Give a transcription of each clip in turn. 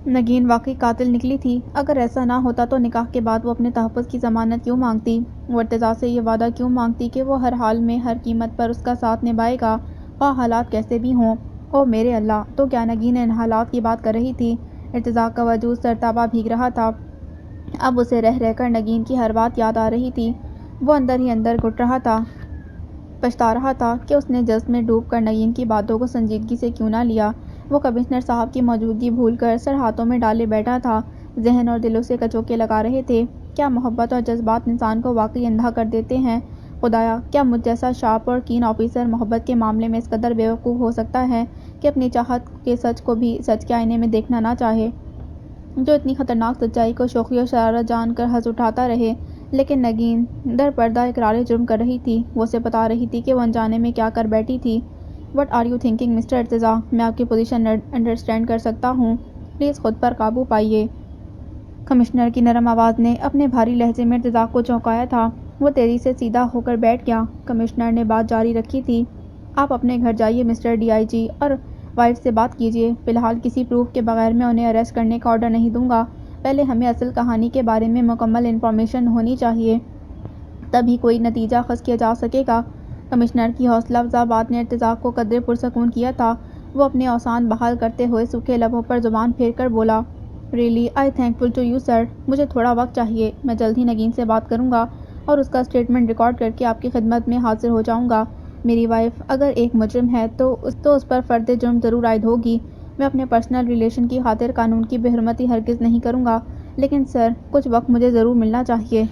نگین واقعی قاتل نکلی تھی؟ اگر ایسا نہ ہوتا تو نکاح کے بعد وہ اپنے تحفظ کی ضمانت کیوں مانگتی؟ وہ ارتضیٰ سے یہ وعدہ کیوں مانگتی کہ وہ ہر حال میں ہر قیمت پر اس کا ساتھ نبھائے گا، خواہ حالات کیسے بھی ہوں؟ او میرے اللہ! تو کیا نگین ان حالات کی بات کر رہی تھی؟ ارتضیٰ کا وجود سرتابہ بھیگ رہا تھا۔ اب اسے رہ رہ کر نگین کی ہر بات یاد آ رہی تھی۔ وہ اندر ہی اندر گھٹ رہا تھا، پچھتا رہا تھا کہ اس نے جذب میں ڈوب کر نگین کی باتوں کو سنجیدگی سے کیوں نہ لیا۔ وہ کمشنر صاحب کی موجودگی بھول کر سر ہاتھوں میں ڈالے بیٹھا تھا، ذہن اور دل اسے کچوکے لگا رہے تھے۔ کیا محبت اور جذبات انسان کو واقعی اندھا کر دیتے ہیں؟ خدایا، کیا مجھ جیسا شارپ اور کین آفیسر محبت کے معاملے میں اس قدر بیوقوف ہو سکتا ہے کہ اپنی چاہت کے سچ کو بھی سچ کے آئینے میں دیکھنا نہ چاہے؟ جو اتنی خطرناک سچائی کو شوخی اور شرارت جان کر ہنس اٹھاتا رہے۔ لیکن نگین در پردہ اقرار جرم کر رہی تھی۔ وہ اسے بتا رہی تھی کہ وہ انجانے میں کیا کر بیٹھی تھی۔ "What are you thinking mister Irtaza? میں آپ کی پوزیشن انڈرسٹینڈ کر سکتا ہوں، پلیز خود پر قابو پائیے۔" کمشنر کی نرم آواز نے اپنے بھاری لہجے میں ارتضیٰ کو چونکایا تھا۔ وہ تیزی سے سیدھا ہو کر بیٹھ گیا۔ کمشنر نے بات جاری رکھی تھی، "آپ اپنے گھر جائیے مسٹر ڈی آئی جی اور وائف سے بات کیجیے۔ فی الحال کسی پروف کے بغیر میں انہیں اریسٹ کرنے کا آرڈر نہیں دوں گا۔ پہلے ہمیں اصل کہانی کے بارے میں مکمل انفارمیشن ہونی چاہیے، تبھی کوئی نتیجہ اخذ کیا جا سکے گا۔" کمشنر کی حوصلہ افزا بات نے ارتضیٰ کو قدرے پرسکون کیا تھا۔ وہ اپنے اوسان بحال کرتے ہوئے سوکھے لبوں پر زبان پھیر کر بولا، "really I thankful to you sir. مجھے تھوڑا وقت چاہیے۔ میں جلد ہی نگین سے بات کروں گا اور اس کا اسٹیٹمنٹ ریکارڈ کر کے آپ کی خدمت میں حاضر ہو جاؤں گا۔ میری وائف اگر ایک مجرم ہے تو اس پر فرد جرم ضرور عائد ہوگی۔ میں اپنے پرسنل ریلیشن کی خاطر قانون کی بے حرمتی ہرگز نہیں کروں گا، لیکن سر کچھ وقت مجھے ضرور ملنا چاہیے۔"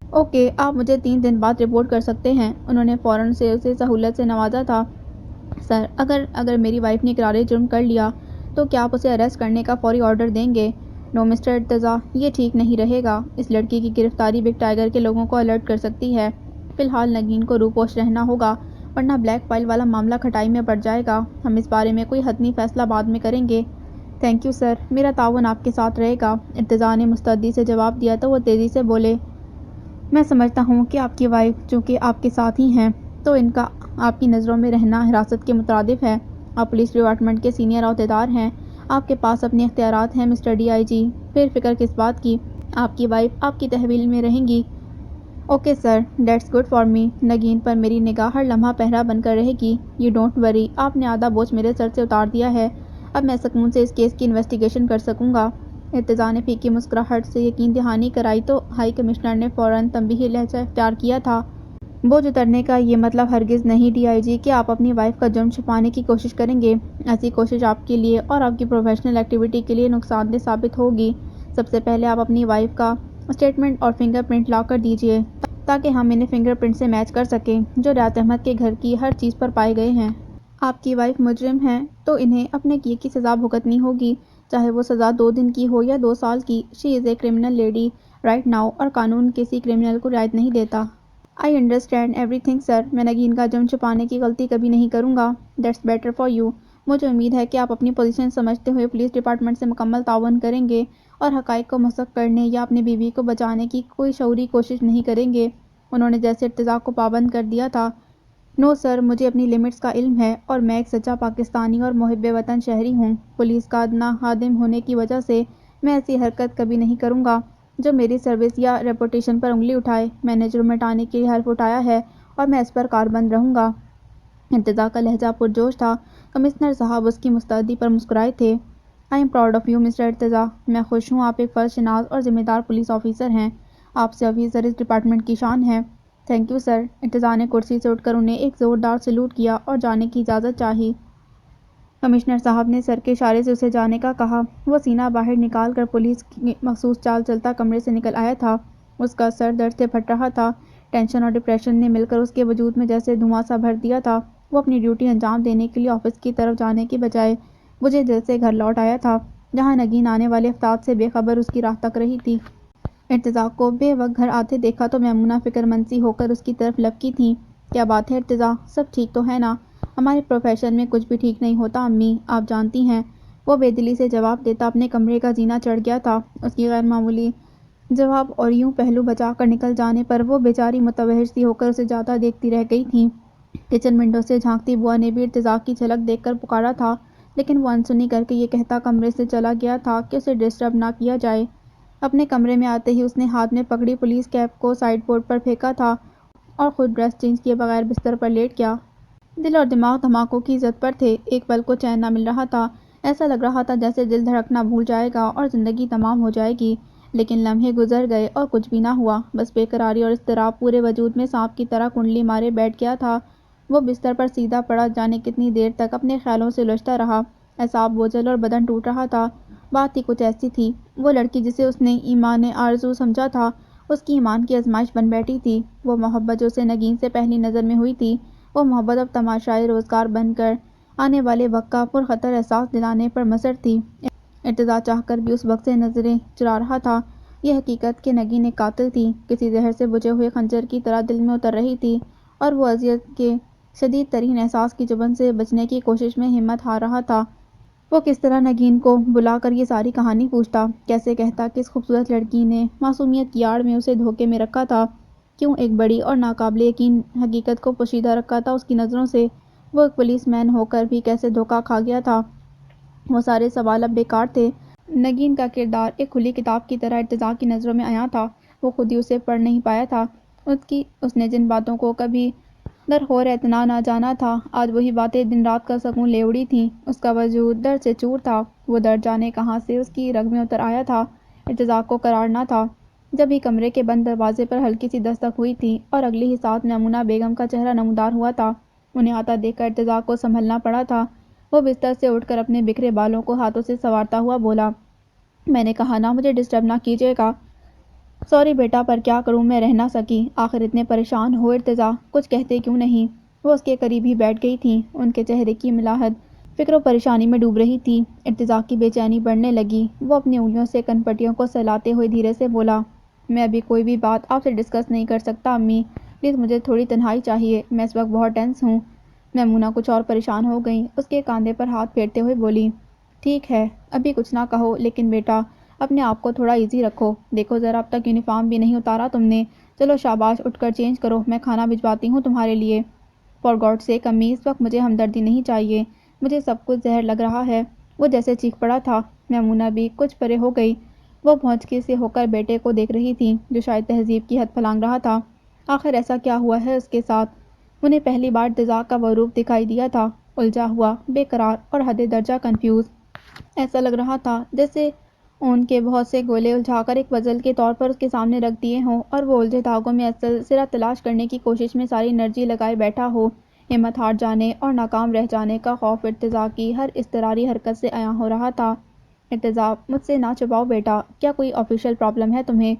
اوکے، آپ مجھے 3 دن بعد رپورٹ کر سکتے ہیں۔ انہوں نے فوراً سے اسے سہولت سے نوازا تھا۔ "سر، اگر میری وائف نے اقرار جرم کر لیا تو کیا آپ اسے اریسٹ کرنے کا فوری آرڈر دیں گے؟ نو مسٹر ارتضیٰ، یہ ٹھیک نہیں رہے گا۔ اس لڑکی کی گرفتاری بگ ٹائیگر کے لوگوں کو الرٹ کر سکتی ہے۔ فی الحال نگین کو روپوش رہنا ہوگا، ورنہ بلیک فائل والا معاملہ کھٹائی میں پڑ جائے گا۔ ہم اس بارے میں کوئی حتمی فیصلہ بعد میں کریں گے۔ تھینک یو سر، میرا تعاون آپ کے ساتھ رہے گا۔ ارتضیٰ نے مستعدی سے جواب دیا تو وہ تیزی سے بولے، "میں سمجھتا ہوں کہ آپ کی وائف چونکہ آپ کے ساتھ ہی ہیں تو ان کا آپ کی نظروں میں رہنا حراست کے مترادف ہے۔ آپ پولیس ڈپارٹمنٹ کے سینئر عہدیدار ہیں، آپ کے پاس اپنے اختیارات ہیں مسٹر ڈی آئی جی۔ پھر فکر کس بات کی؟ آپ کی وائف آپ کی تحویل میں رہیں گی۔" Okay sir, that's good for me. نگین پر میری نگاہ ہر لمحہ پہرا بن کر رہے گی۔ یو ڈونٹ وری، آپ نے آدھا بوجھ میرے سر سے اتار دیا ہے۔ اب میں سکون سے اس کیس کی انویسٹیگیشن کر سکوں گا۔ ارتضیٰ نے پھیکی مسکراہٹ سے یقین دہانی کرائی تو ہائی کمشنر نے فوراً تنبیہی لہجہ اختیار کیا تھا، "بوجھ اترنے کا یہ مطلب ہرگز نہیں ڈی آئی جی کہ آپ اپنی وائف کا جرم چھپانے کی کوشش کریں گے۔ ایسی کوشش آپ کے لیے اور آپ کی پروفیشنل ایکٹیویٹی کے لیے نقصان دہ ثابت ہوگی۔ سب سے پہلے آپ اپنی وائف کا اسٹیٹمنٹ اور فنگر پرنٹ لا کر دیجیے تاکہ ہم انہیں فنگر پرنٹ سے میچ کر سکیں جو ریاض احمد کے گھر کی ہر چیز پر پائے گئے ہیں۔ آپ کی وائف مجرم ہیں تو انہیں اپنے کیے کی سزا بھگتنی ہوگی، چاہے وہ سزا 2 دن کی ہو یا 2 سال کی۔ شی از a criminal lady right now اور قانون کسی کرمنل کو رعایت نہیں دیتا۔ آئی انڈرسٹینڈ ایوری تھنگ سر۔ میں نگین کا جرم چھپانے کی غلطی کبھی نہیں کروں گا۔ That's better for you. مجھے امید ہے کہ آپ اپنی پوزیشن سمجھتے ہوئے پولیس ڈپارٹمنٹ سے مکمل تعاون کریں گے اور حقائق کو مسخ کرنے یا اپنی بیوی کو بچانے کی کوئی شعوری کوشش نہیں کریں گے۔ انہوں نے جیسے ارتضیٰ کو پابند کر دیا تھا۔ "نو سر، مجھے اپنی لمٹس کا علم ہے اور میں ایک سچا پاکستانی اور محب وطن شہری ہوں۔ پولیس کا ادنیٰ خادم ہونے کی وجہ سے میں ایسی حرکت کبھی نہیں کروں گا جو میری سروس یا ریپوٹیشن پر انگلی اٹھائے۔ میں نے جرم مٹانے کے لیے حلف اٹھایا ہے اور میں اس پر کاربند رہوں گا۔" ارتضیٰ کا لہجہ پرجوش تھا۔ کمشنر صاحب اس کی مستعدی پر مسکرائے تھے۔ "I am proud of you mister Irtaza. میں خوش ہوں آپ ایک فرض شناس اور ذمہ دار پولیس آفیسر ہیں۔ آپ سے آفیسر اس ڈپارٹمنٹ کی شان ہے۔" "Thank you sir." ارتضیٰ نے کرسی سے اٹھ کر انہیں ایک زوردار سلوٹ کیا اور جانے کی اجازت چاہی۔ کمشنر صاحب نے سر کے اشارے سے اسے جانے کا کہا۔ وہ سینہ باہر نکال کر پولیس کی مخصوص چال چلتا کمرے سے نکل آیا تھا۔ اس کا سر درد سے پھٹ رہا تھا۔ ٹینشن اور ڈپریشن نے مل کر اس کے وجود میں جیسے دھواں سا بھر دیا تھا۔ وہ اپنی ڈیوٹی انجام دینے کے لیے آفس کی طرف جانے کی بجائے بجھے دل سے گھر لوٹ آیا تھا، جہاں نگین آنے والے افتاد سے بے خبر اس کی راہ تک رہی تھی۔ ارتضیٰ کو بے وقت گھر آتے دیکھا تو میمونہ فکر مند سی ہو کر اس کی طرف لپکی تھیں۔ "کیا بات ہے ارتضیٰ، سب ٹھیک تو ہے نا؟ ہمارے پروفیشن میں کچھ بھی ٹھیک نہیں ہوتا امی، آپ جانتی ہیں۔" وہ بے دلی سے جواب دیتا اپنے کمرے کا زینہ چڑھ گیا تھا۔ اس کی غیر معمولی جواب اور یوں پہلو بچا کر نکل جانے پر وہ بیچاری متوحش سی ہو کر اسے جاتا دیکھتی رہ گئی تھیں۔ کچن ونڈو سے جھانکتی بوا نے بھی ارتضیٰ کی جھلک دیکھ کر پکارا تھا، لیکن وہ انسنی کر کے یہ کہتا کمرے سے چلا گیا تھا کہ اسے ڈسٹرب نہ کیا جائے۔ اپنے کمرے میں آتے ہی اس نے ہاتھ میں پکڑی پولیس کیپ کو سائڈ بورڈ پر پھینکا تھا اور خود ڈریس چینج کیے بغیر بستر پر لیٹ گیا۔ دل اور دماغ دھماکوں کی زد پر تھے، ایک پل کو چین نہ مل رہا تھا، ایسا لگ رہا تھا جیسے دل دھڑکنا بھول جائے گا اور زندگی تمام ہو جائے گی، لیکن لمحے گزر گئے اور کچھ بھی نہ ہوا، بس بے قراری اور اضطراب پورے وجود میں سانپ کی طرح کنڈلی مارے بیٹھ گیا تھا۔ وہ بستر پر سیدھا پڑا، جانے کتنی دیر تک اپنے خیالوں سے الجھتا رہا، اعصاب بوجھل اور بدن ٹوٹ رہا تھا۔ بات ہی کچھ ایسی تھی، وہ لڑکی جسے اس نے ایمان آرزو سمجھا تھا، اس کی ایمان کی آزمائش بن بیٹھی تھی۔ وہ محبت جو اسے نگین سے پہلی نظر میں ہوئی تھی، وہ محبت اب تماشائی روزگار بن کر آنے والے وقت کا پرخطر احساس دلانے پر مصر تھی۔ ارتضیٰ چاہ کر بھی اس وقت سے نظریں چرا رہا تھا، یہ حقیقت کہ نگین ایک قاتل تھی، کسی زہر سے بجھے ہوئے خنجر کی طرح دل میں اتر رہی تھی، اور وہ اذیت کے شدید ترین احساس کی چبھن سے بچنے کی کوشش میں ہمت ہار رہا تھا۔ وہ کس طرح نگین کو بلا کر یہ ساری کہانی پوچھتا، کیسے کہتا کہ اس خوبصورت لڑکی نے معصومیت کی آڑ میں اسے دھوکے میں رکھا تھا، کیوں ایک بڑی اور ناقابل یقین حقیقت کو پوشیدہ رکھا تھا اس کی نظروں سے، وہ ایک پولیس مین ہو کر بھی کیسے دھوکہ کھا گیا تھا۔ وہ سارے سوال اب بیکار تھے۔ نگین کا کردار ایک کھلی کتاب کی طرح ارتضیٰ کی نظروں میں عیاں تھا، وہ خود ہی اسے پڑھ نہیں پایا تھا۔ اس نے جن باتوں کو کبھی درخور اعتنا نہ جانا تھا، آج وہی باتیں دن رات کا سکون لے اڑی تھیں۔ اس کا وجود درد سے چور تھا، وہ درد جانے کہاں سے اس کی رگ میں اتر آیا تھا۔ ارتضیٰ کو قرار نہ تھا، جب ہی کمرے کے بند دروازے پر ہلکی سی دستک ہوئی تھی اور اگلی ہی ساتھ میمونہ بیگم کا چہرہ نمودار ہوا تھا۔ انہیں آتا دیکھ کر ارتضیٰ کو سنبھلنا پڑا تھا۔ وہ بستر سے اٹھ کر اپنے بکھرے بالوں کو ہاتھوں سے سنوارتا ہوا بولا، میں نے کہا نا مجھے ڈسٹرب نہ کیجیے گا۔ سوری بیٹا، پر کیا کروں، میں رہ نہ سکی، آخر اتنے پریشان ہو ارتضیٰ، کچھ کہتے کیوں نہیں؟ وہ اس کے قریب ہی بیٹھ گئی تھیں، ان کے چہرے کی ملاحت فکر و پریشانی میں ڈوب رہی تھی۔ ارتضیٰ کی بے چینی بڑھنے لگی، وہ اپنی انگلیوں سے کنپٹیوں کو سہلاتے ہوئے دھیرے سے بولا، میں ابھی کوئی بھی بات آپ سے ڈسکس نہیں کر سکتا امی، پلیز مجھے تھوڑی تنہائی چاہیے، میں اس وقت بہت ٹینس ہوں۔ میمونہ کچھ اور پریشان ہو گئیں، اس کے کاندھے پر ہاتھ پھیرتے ہوئے بولی، ٹھیک ہے ابھی کچھ نہ کہو، لیکن بیٹا اپنے آپ کو تھوڑا ایزی رکھو، دیکھو ذرا اب تک یونیفارم بھی نہیں اتارا تم نے، چلو شاباش اٹھ کر چینج کرو، میں کھانا بھجواتی ہوں تمہارے لیے۔ فار گاڈ سیک امی، اس وقت مجھے ہمدردی نہیں چاہیے، مجھے سب کچھ زہر لگ رہا ہے۔ وہ جیسے چیخ پڑا تھا۔ میمونہ بھی کچھ پرے ہو گئی، وہ بھونچکے سے ہو کر بیٹے کو دیکھ رہی تھی جو شاید تہذیب کی حد پھلانگ رہا تھا۔ آخر ایسا کیا ہوا ہے اس کے ساتھ؟ انہیں پہلی بار ارتضیٰ کا وہ روپ دکھائی دیا تھا، الجھا ہوا، بے قرار اور حد درجہ کنفیوز۔ ایسا لگ رہا تھا جیسے اون کے بہت سے گولے الجھا کر ایک پزل کے طور پر اس کے سامنے رکھ دیے ہوں اور وہ الجھے دھاگوں میں اصل سرا تلاش کرنے کی کوشش میں ساری انرجی لگائے بیٹھا ہو۔ ہمت ہار جانے اور ناکام رہ جانے کا خوف ارتضیٰ کی ہر اضطراری حرکت سے عیاں ہو رہا تھا۔ ارتضیٰ، مجھ سے نہ چھپاؤ بیٹا، کیا کوئی آفیشل پرابلم ہے تمہیں؟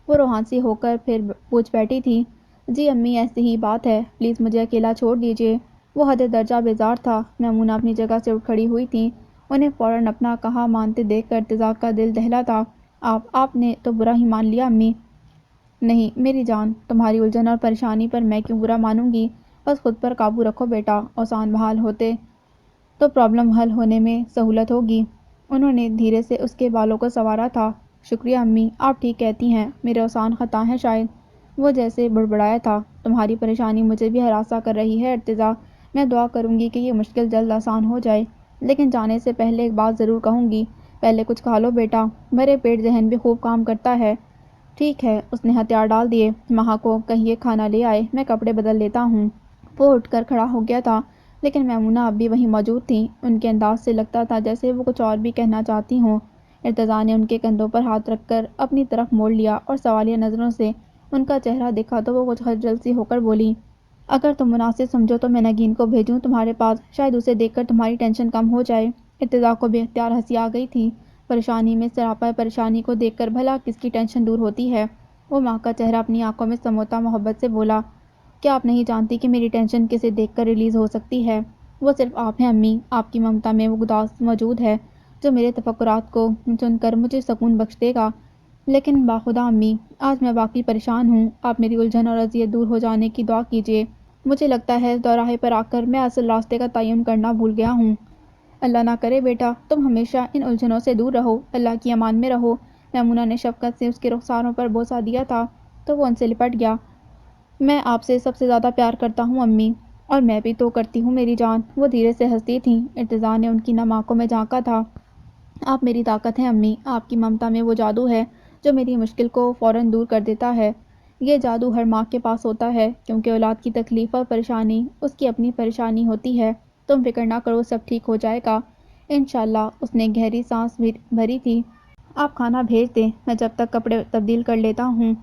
وہ روحان سی ہو کر پھر پوچھ بیٹھی تھی۔ جی امی، ایسی ہی بات ہے، پلیز مجھے اکیلا چھوڑ دیجیے۔ وہ حد درجہ بیزار تھا۔ میمونہ اپنی جگہ سے اٹھ کھڑی ہوئی تھیں، انہیں فوراً اپنا کہا مانتے دیکھ کر ارتضیٰ کا دل دہلا تھا۔ آپ نے تو برا ہی مان لیا امی۔ نہیں میری جان، تمہاری الجھن اور پریشانی پر میں کیوں برا مانوں گی، بس خود پر قابو رکھو بیٹا، اوزان بحال ہوتے تو پرابلم حل ہونے میں سہولت ہوگی۔ انہوں نے دھیرے سے اس کے بالوں کو سنوارا تھا۔ شکریہ امی، آپ ٹھیک کہتی ہیں، میرے اوزان خطا ہیں شاید۔ وہ جیسے بڑبڑایا تھا، تمہاری پریشانی مجھے بھی ہراساں کر رہی ہے ارتضیٰ، میں دعا کروں گی کہ یہ مشکل جلد آسان ہو جائے، لیکن جانے سے پہلے ایک بات ضرور کہوں گی، پہلے کچھ کھا لو بیٹا، بھرے پیٹ ذہن بھی خوب کام کرتا ہے۔ ٹھیک ہے، اس نے ہتھیار ڈال دیے، مہا کو کہیے کھانا لے آئے، میں کپڑے بدل لیتا ہوں۔ وہ اٹھ کر کھڑا ہو گیا تھا، لیکن میمونہ اب بھی وہیں موجود تھیں، ان کے انداز سے لگتا تھا جیسے وہ کچھ اور بھی کہنا چاہتی ہوں۔ ارتضیٰ نے ان کے کندھوں پر ہاتھ رکھ کر اپنی طرف موڑ لیا اور سوالیہ نظروں سے ان کا چہرہ دیکھا تو وہ کچھ خجل سی ہو کر بولی، اگر تم مناسب سمجھو تو میں نگین کو بھیجوں تمہارے پاس، شاید اسے دیکھ کر تمہاری ٹینشن کم ہو جائے۔ ارتضیٰ کو بے اختیار ہنسی آ گئی تھی، پریشانی میں سراپا پریشانی کو دیکھ کر بھلا کس کی ٹینشن دور ہوتی ہے؟ وہ ماں کا چہرہ اپنی آنکھوں میں سموتا محبت سے بولا، کیا آپ نہیں جانتی کہ میری ٹینشن کسے دیکھ کر ریلیز ہو سکتی ہے؟ وہ صرف آپ ہیں امی، آپ کی ممتا میں وہ گداز موجود ہے جو میرے تفکرات کو چن کر مجھے سکون بخش دے گا۔ لیکن باخدا امی، آج میں واقعی پریشان ہوں، آپ میری الجھن اور اذیت دور ہو جانے کی دعا کیجیے۔ مجھے لگتا ہے اس دوراہے پر آ کر میں اصل راستے کا تعین کرنا بھول گیا ہوں۔ اللہ نہ کرے بیٹا، تم ہمیشہ ان الجھنوں سے دور رہو، اللہ کی امان میں رہو۔ میمونہ نے شفقت سے اس کے رخساروں پر بوسہ دیا تھا تو وہ ان سے لپٹ گیا۔ میں آپ سے سب سے زیادہ پیار کرتا ہوں امی، اور میں بھی تو کرتی ہوں میری جان، وہ دھیرے سے ہنستی تھیں۔ ارتضیٰ نے ان کی نم آنکھوں میں جھانکا تھا۔ آپ میری طاقت ہیں امی، آپ کی ممتا میں وہ جادو ہے جو میری مشکل کو فوراً دور کر دیتا ہے۔ یہ جادو ہر ماں کے پاس ہوتا ہے، کیونکہ اولاد کی تکلیف اور پریشانی اس کی اپنی پریشانی ہوتی ہے۔ تم فکر نہ کرو، سب ٹھیک ہو جائے گا انشاءاللہ۔ اس نے گہری سانس بھری تھی۔ آپ کھانا بھیج دیں، میں جب تک کپڑے تبدیل کر لیتا ہوں۔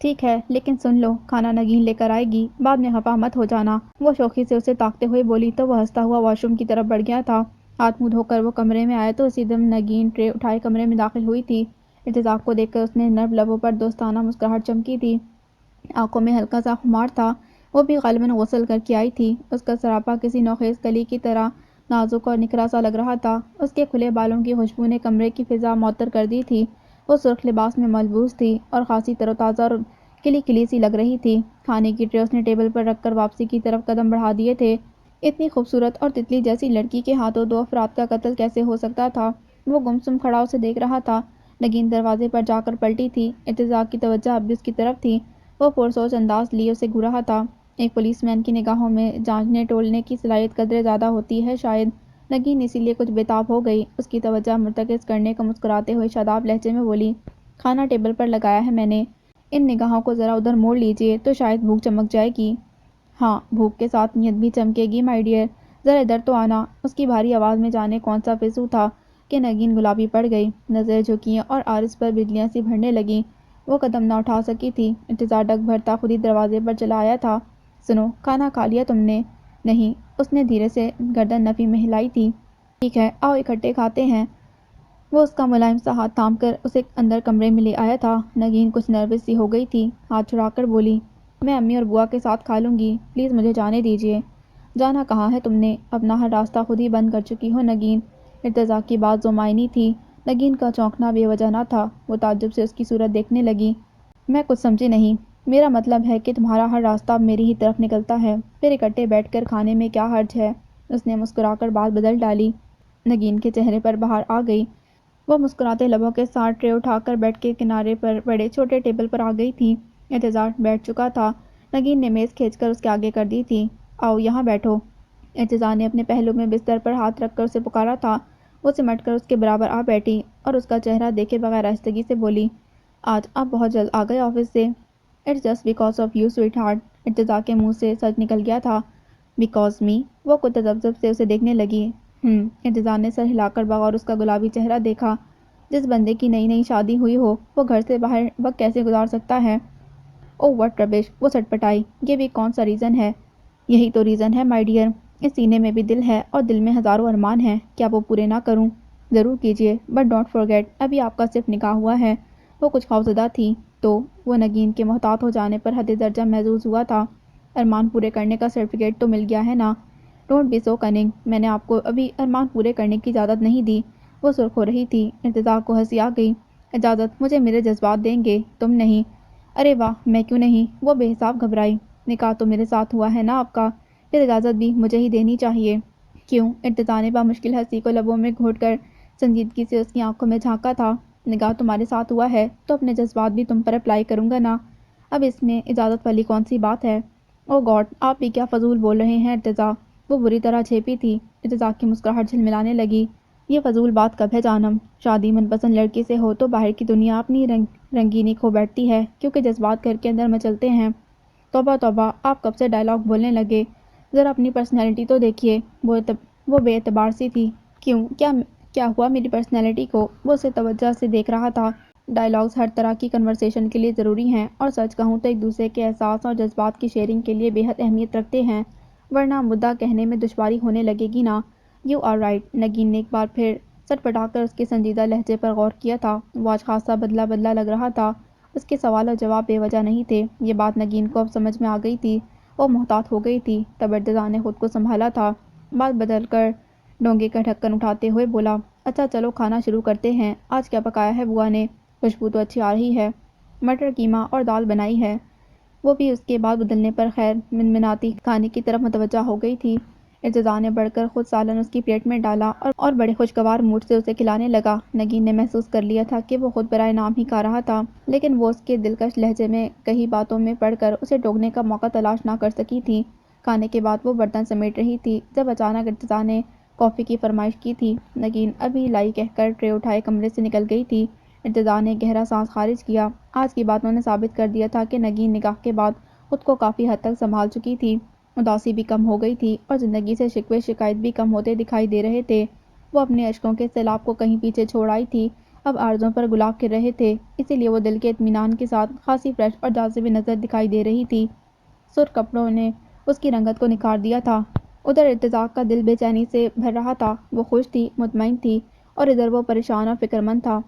ٹھیک ہے، لیکن سن لو، کھانا نگین لے کر آئے گی، بعد میں خفا مت ہو جانا۔ وہ شوخی سے اسے تاکتے ہوئے بولی تو وہ ہنستا ہوا واش روم کی طرف بڑھ گیا تھا۔ ہاتھ منہ دھو کر وہ کمرے میں آیا تو اسی دم نگین ٹرے اٹھائے کمرے میں داخل ہوئی تھی۔ ارتضیٰ کو دیکھ کر اس نے نرم لبوں پر دوستانہ مسکراہٹ چمکی تھی، آنکھوں میں ہلکا سا خمار تھا۔ وہ بھی غالباً غسل کر کے آئی تھی۔ اس کا سراپا کسی نوخیز کلی کی طرح نازک اور نکھرا سا لگ رہا تھا۔ اس کے کھلے بالوں کی خوشبو نے کمرے کی فضا معطر کر دی تھی۔ وہ سرخ لباس میں ملبوس تھی اور خاصی تر و تازہ اور کھلی کھلی سی لگ رہی تھی۔ کھانے کی ٹرے اس نے ٹیبل پر رکھ کر واپسی کی طرف قدم بڑھا دیے تھے۔ اتنی خوبصورت اور تتلی جیسی لڑکی کے ہاتھوں 2 افراد کا قتل کیسے ہو سکتا تھا؟ وہ گمسم کھڑا اسے دیکھ رہا تھا۔ نگین دروازے پر جا کر پلٹی تھی۔ ارتضیٰ کی توجہ اب بھی اس کی طرف تھی۔ وہ پرسوچ انداز لیے اسے گھور رہا تھا۔ ایک پولیس مین کی نگاہوں میں جانچنے ٹولنے کی صلاحیت قدرے زیادہ ہوتی ہے شاید۔ نگین اسی لیے کچھ بے تاب ہو گئی۔ اس کی توجہ مرتکز کرنے کو مسکراتے ہوئے شاداب لہجے میں بولی، کھانا ٹیبل پر لگایا ہے میں نے، ان نگاہوں کو ذرا ادھر موڑ لیجیے تو شاید بھوک چمک جائے گی۔ ہاں، بھوک کے ساتھ نیت بھی چمکے گی مائی ڈیئر، ذرا ادھر تو آنا۔ اس کی بھاری آواز میں جانے کون سا فضو تھا کہ نگین گلابی پڑ گئی، نظریں جھکیں اور عارض پر بجلیاں سی بڑھنے لگیں۔ وہ قدم نہ اٹھا سکی تھی۔ ارتضیٰ ڈگ بھرتا خود ہی دروازے پر چلا آیا تھا۔ سنو، کھانا کھا لیا تم نے؟ نہیں، اس نے دھیرے سے گردن نفی میں ہلائی تھی۔ ٹھیک ہے، آؤ اکٹھے کھاتے ہیں۔ وہ اس کا ملائم سا ہاتھ تھام کر اسے اندر کمرے میں لے آیا تھا۔ نگین کچھ نروس سی ہو گئی تھی، ہاتھ چھڑا کر بولی، میں امی اور بوا کے ساتھ کھا لوں گی، پلیز مجھے جانے دیجیے۔ جانا کہاں ہے تم نے، اپنا ہر راستہ خود ہی بند کر چکی ہو نگین۔ ارتضیٰ کی بات ذومعنی تھی۔ نگین کا چونکنا بے وجہ نہ تھا۔ وہ تعجب سے اس کی صورت دیکھنے لگی۔ میں کچھ سمجھی نہیں، میرا مطلب ہے کہ تمہارا ہر راستہ اب میری ہی طرف نکلتا ہے، پھر اکٹھے بیٹھ کر کھانے میں کیا حرج ہے؟ اس نے مسکرا کر بات بدل ڈالی۔ نگین کے چہرے پر بہار آ گئی۔ وہ مسکراتے لبوں کے ساتھ ٹرے اٹھا کر بیڈ کے کنارے پر پڑے چھوٹے ٹیبل پر آ گئی تھی۔ ارتضیٰ بیٹھ چکا تھا۔ نگین نے میز کھینچ کر اس کے آگے کر دی تھی۔ آؤ یہاں بیٹھو۔ ارتضیٰ نے اپنے پہلو میں بستر پر ہاتھ رکھ کر اسے پکارا تھا۔ وہ سمٹ کر اس کے برابر آ بیٹھی اور اس کا چہرہ دیکھے بغیر آہستگی سے بولی، آج آپ بہت جلد آ گئے آفس سے۔ It's just because of you sweetheart. Irtaza کے منہ سے سچ نکل گیا تھا۔ Because me? وہ کچھ تذبذب سے اسے دیکھنے لگی۔ ارتضیٰ نے سر ہلا کر بغور اس کا گلابی چہرہ دیکھا۔ جس بندے کی نئی نئی شادی ہوئی ہو وہ گھر سے باہر وقت کیسے گزار سکتا ہے؟ اوہ واٹ ربش، وہ سٹپٹائی، یہ بھی کون سا ریزن ہے؟ یہی تو ریزن ہے مائی ڈیئر، اس سینے میں بھی دل ہے اور دل میں ہزاروں ارمان ہیں، کیا وہ پورے نہ کروں؟ ضرور کیجیے، بٹ ڈونٹ فارگیٹ ابھی آپ کا صرف نکاح ہوا ہے۔ وہ کچھ خوفزدہ تھی تو وہ نگین کے محتاط ہو جانے پر حد درجہ محظوظ ہوا تھا۔ ارمان پورے کرنے کا سرٹیفکیٹ تو مل گیا ہے نا؟ ڈونٹ بی سو کننگ، میں نے آپ کو ابھی ارمان پورے کرنے کی اجازت نہیں دی۔ وہ سرخ ہو رہی تھی۔ ارتضیٰ کو ہنسی آ گئی۔ اجازت مجھے میرے جذبات دیں گے، تم نہیں؟ ارے واہ، میں کیوں نہیں؟ وہ بے حساب گھبرائی۔ نکاح تو میرے ساتھ ہوا ہے نا آپ کا، پھر اجازت بھی مجھے ہی دینی چاہیے۔ کیوں؟ ارتضیٰ نے بامشکل ہنسی کو لبوں میں گھونٹ کر سنجیدگی سے اس کی آنکھوں میں جھانکا تھا۔ نکاح تمہارے ساتھ ہوا ہے تو اپنے جذبات بھی تم پر اپلائی کروں گا نا، اب اس میں اجازت والی کون سی بات ہے؟ او گاڈ، آپ بھی کیا فضول بول رہے ہیں ارتضیٰ؟ وہ بری طرح جھیپی تھی۔ ارتضیٰ کی مسکراہٹ جھلملانے لگی۔ یہ فضول بات کب ہے جانم؟ شادی من پسند لڑکی سے ہو تو باہر کی دنیا اپنی رنگینی کھو بیٹھتی ہے، کیونکہ جذبات گھر کے اندر مچلتے ہیں۔ توبہ توبہ، آپ کب سے ڈائلاگ بولنے لگے؟ ذرا اپنی پرسنالٹی تو دیکھیے، وہ بے اعتبار سی تھی۔ کیوں؟ کیا ہوا میری پرسنالٹی کو؟ وہ اسے توجہ سے دیکھ رہا تھا۔ ڈائلاگز ہر طرح کی کنورسیشن کے لیے ضروری ہیں، اور سچ کہوں تو ایک دوسرے کے احساس اور جذبات کی شیئرنگ کے لیے بے حد اہمیت رکھتے ہیں، ورنہ مدعا کہنے میں دشواری ہونے لگے گی نا۔ You are right. نگین نے ایک بار پھر سٹپٹا کر اس کے سنجیدہ لہجے پر غور کیا تھا۔ وہ آج خاصا بدلا بدلا لگ رہا تھا۔ اس کے سوال اور جواب بے وجہ نہیں تھے۔ یہ بات نگین کو اب سمجھ میں آ گئی تھی۔ وہ محتاط ہو گئی تھی۔ تب ارتضیٰ نے خود کو سنبھالا تھا۔ بات بدل کر ڈونگے کا ڈھکن اٹھاتے ہوئے بولا، اچھا چلو کھانا شروع کرتے ہیں۔ آج کیا پکایا ہے بوا نے؟ خوشبو تو اچھی آ رہی ہے۔ مٹر قیمہ اور دال بنائی ہے۔ وہ بھی اس کے بعد بدلنے پر خیر منمناتی کھانے کی طرف متوجہ ہو گئی تھی۔ ارتضیٰ نے بڑھ کر خود سالن اس کی پلیٹ میں ڈالا اور بڑے خوشگوار موڈ سے اسے کھلانے لگا۔ نگین نے محسوس کر لیا تھا کہ وہ خود برائے نام ہی کھا رہا تھا، لیکن وہ اس کے دلکش لہجے میں کہی باتوں میں پڑھ کر اسے ٹوکنے کا موقع تلاش نہ کر سکی تھی۔ کھانے کے بعد وہ برتن سمیٹ رہی تھی جب اچانک ارتضیٰ نے کافی کی فرمائش کی تھی۔ نگین ابھی لائی کہہ کر ٹرے اٹھائے کمرے سے نکل گئی تھی۔ ارتضیٰ نے گہرا سانس خارج کیا۔ آج کی باتوں نے ثابت کر دیا تھا کہ نگین نکاح کے بعد خود کو کافی حد تک سنبھال چکی تھی۔ اداسی بھی کم ہو گئی تھی اور زندگی سے شکوے شکایت بھی کم ہوتے دکھائی دے رہے تھے۔ وہ اپنے اشکوں کے سیلاب کو کہیں پیچھے چھوڑ آئی تھی۔ اب آرزوؤں پر گلاب کھل رہے تھے، اسی لیے وہ دل کے اطمینان کے ساتھ خاصی فریش اور جاذب نظر دکھائی دے رہی تھی۔ سرخ کپڑوں نے اس کی رنگت کو نکھار دیا تھا۔ ادھر ارتضیٰ کا دل بے چینی سے بھر رہا تھا۔ وہ خوش تھی، مطمئن تھی، اور ادھر وہ پریشان اور فکر مند تھا۔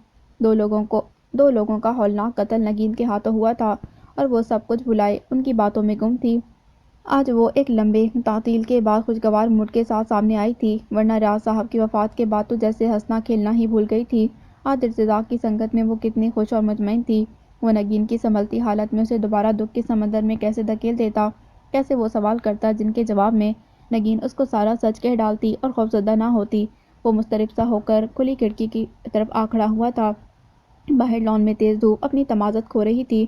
دو لوگوں کا ہولناک قتل نگین کے ہاتھوں ہوا تھا اور وہ سب کچھ بھلائے ان کی باتوں میں گم تھی۔ آج وہ ایک لمبے تعطیل کے بعد خوشگوار موڈ کے ساتھ سامنے آئی تھی، ورنہ ریاض صاحب کی وفات کے بعد تو جیسے ہنسنا کھیلنا ہی بھول گئی تھی۔ آج ارتضیٰ کی سنگت میں وہ کتنی خوش اور مطمئن تھی۔ وہ نگین کی سنبھلتی حالت میں اسے دوبارہ دکھ کے سمندر میں کیسے دھکیل دیتا، کیسے وہ سوال کرتا جن کے جواب میں نگین اس کو سارا سچ کہہ ڈالتی اور خوفزدہ نہ ہوتی۔ وہ مضطرب سا ہو کر کھلی کھڑکی کی طرف آ کھڑا ہوا تھا۔ باہر لان میں تیز دھوپ اپنی تمازت کھو رہی تھی۔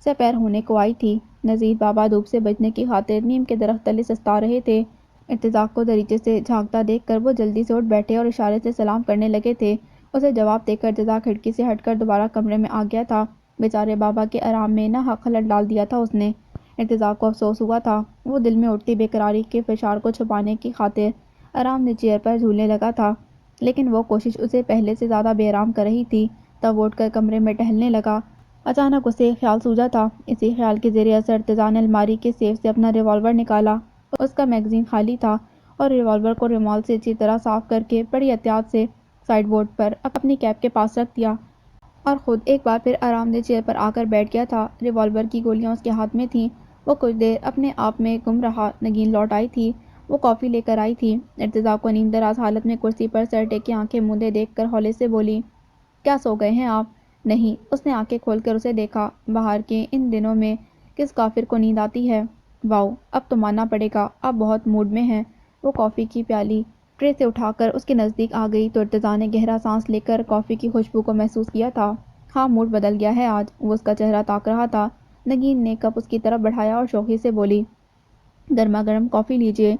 سپہر ہونے کو آئی تھی۔ نذیر بابا دھوپ سے بچنے کی خاطر نیم کے درخت تلے سستا رہے تھے۔ ارتضیٰ کو دریچے سے جھانکتا دیکھ کر وہ جلدی سے اٹھ بیٹھے اور اشارے سے سلام کرنے لگے تھے۔ اسے جواب دے کر ارتضیٰ کھڑکی سے ہٹ کر دوبارہ کمرے میں آ گیا تھا۔ بیچارے بابا کے آرام میں ناحق خلل ڈال دیا تھا اس نے۔ ارتضیٰ کو افسوس ہوا تھا۔ وہ دل میں اٹھتی بے قراری کے فشار کو چھپانے کی خاطر آرام دہ چیئر پر جھولنے لگا تھا، لیکن وہ کوشش اسے پہلے سے زیادہ بے آرام کر رہی تھی۔ تب وہ اٹھ کر کمرے میں ٹہلنے لگا۔ اچانک اسے ایک خیال سوجا تھا۔ اسی خیال کے زیر اثر ارتضیٰ نے الماری کے سیف سے اپنا ریوالور نکالا۔ اس کا میگزین خالی تھا اور ریوالور کو رومال سے اچھی طرح صاف کر کے بڑی احتیاط سے سائیڈ بورڈ پر اپنی کیپ کے پاس رکھ دیا اور خود ایک بار پھر آرام دہ چیئر پر آ کر بیٹھ گیا تھا۔ ریوالور کی گولیاں اس کے ہاتھ میں تھیں۔ وہ کچھ دیر اپنے آپ میں گم رہا۔ نگین لوٹ آئی تھی۔ وہ کافی لے کر آئی تھی۔ ارتضیٰ کو نیند دراز حالت میں کرسی پر سر ٹیکے آنکھیں موندے دیکھ کر ہولے سے بولی، کیا سو گئے ہیں آپ؟ نہیں۔ اس نے آنکھیں کھول کر اسے دیکھا۔ باہر کے ان دنوں میں کس کافر کو نیند آتی ہے؟ واؤ، اب تو ماننا پڑے گا آپ بہت موڈ میں ہیں۔ وہ کافی کی پیالی ٹرے سے اٹھا کر اس کے نزدیک آ گئی تو ارتضیٰ نے گہرا سانس لے کر کافی کی خوشبو کو محسوس کیا تھا۔ ہاں، موڈ بدل گیا ہے آج۔ وہ اس کا چہرہ تاک رہا تھا۔ نگین نے کپ اس کی طرف بڑھایا اور شوخی سے بولی، گرما گرم کافی لیجیے۔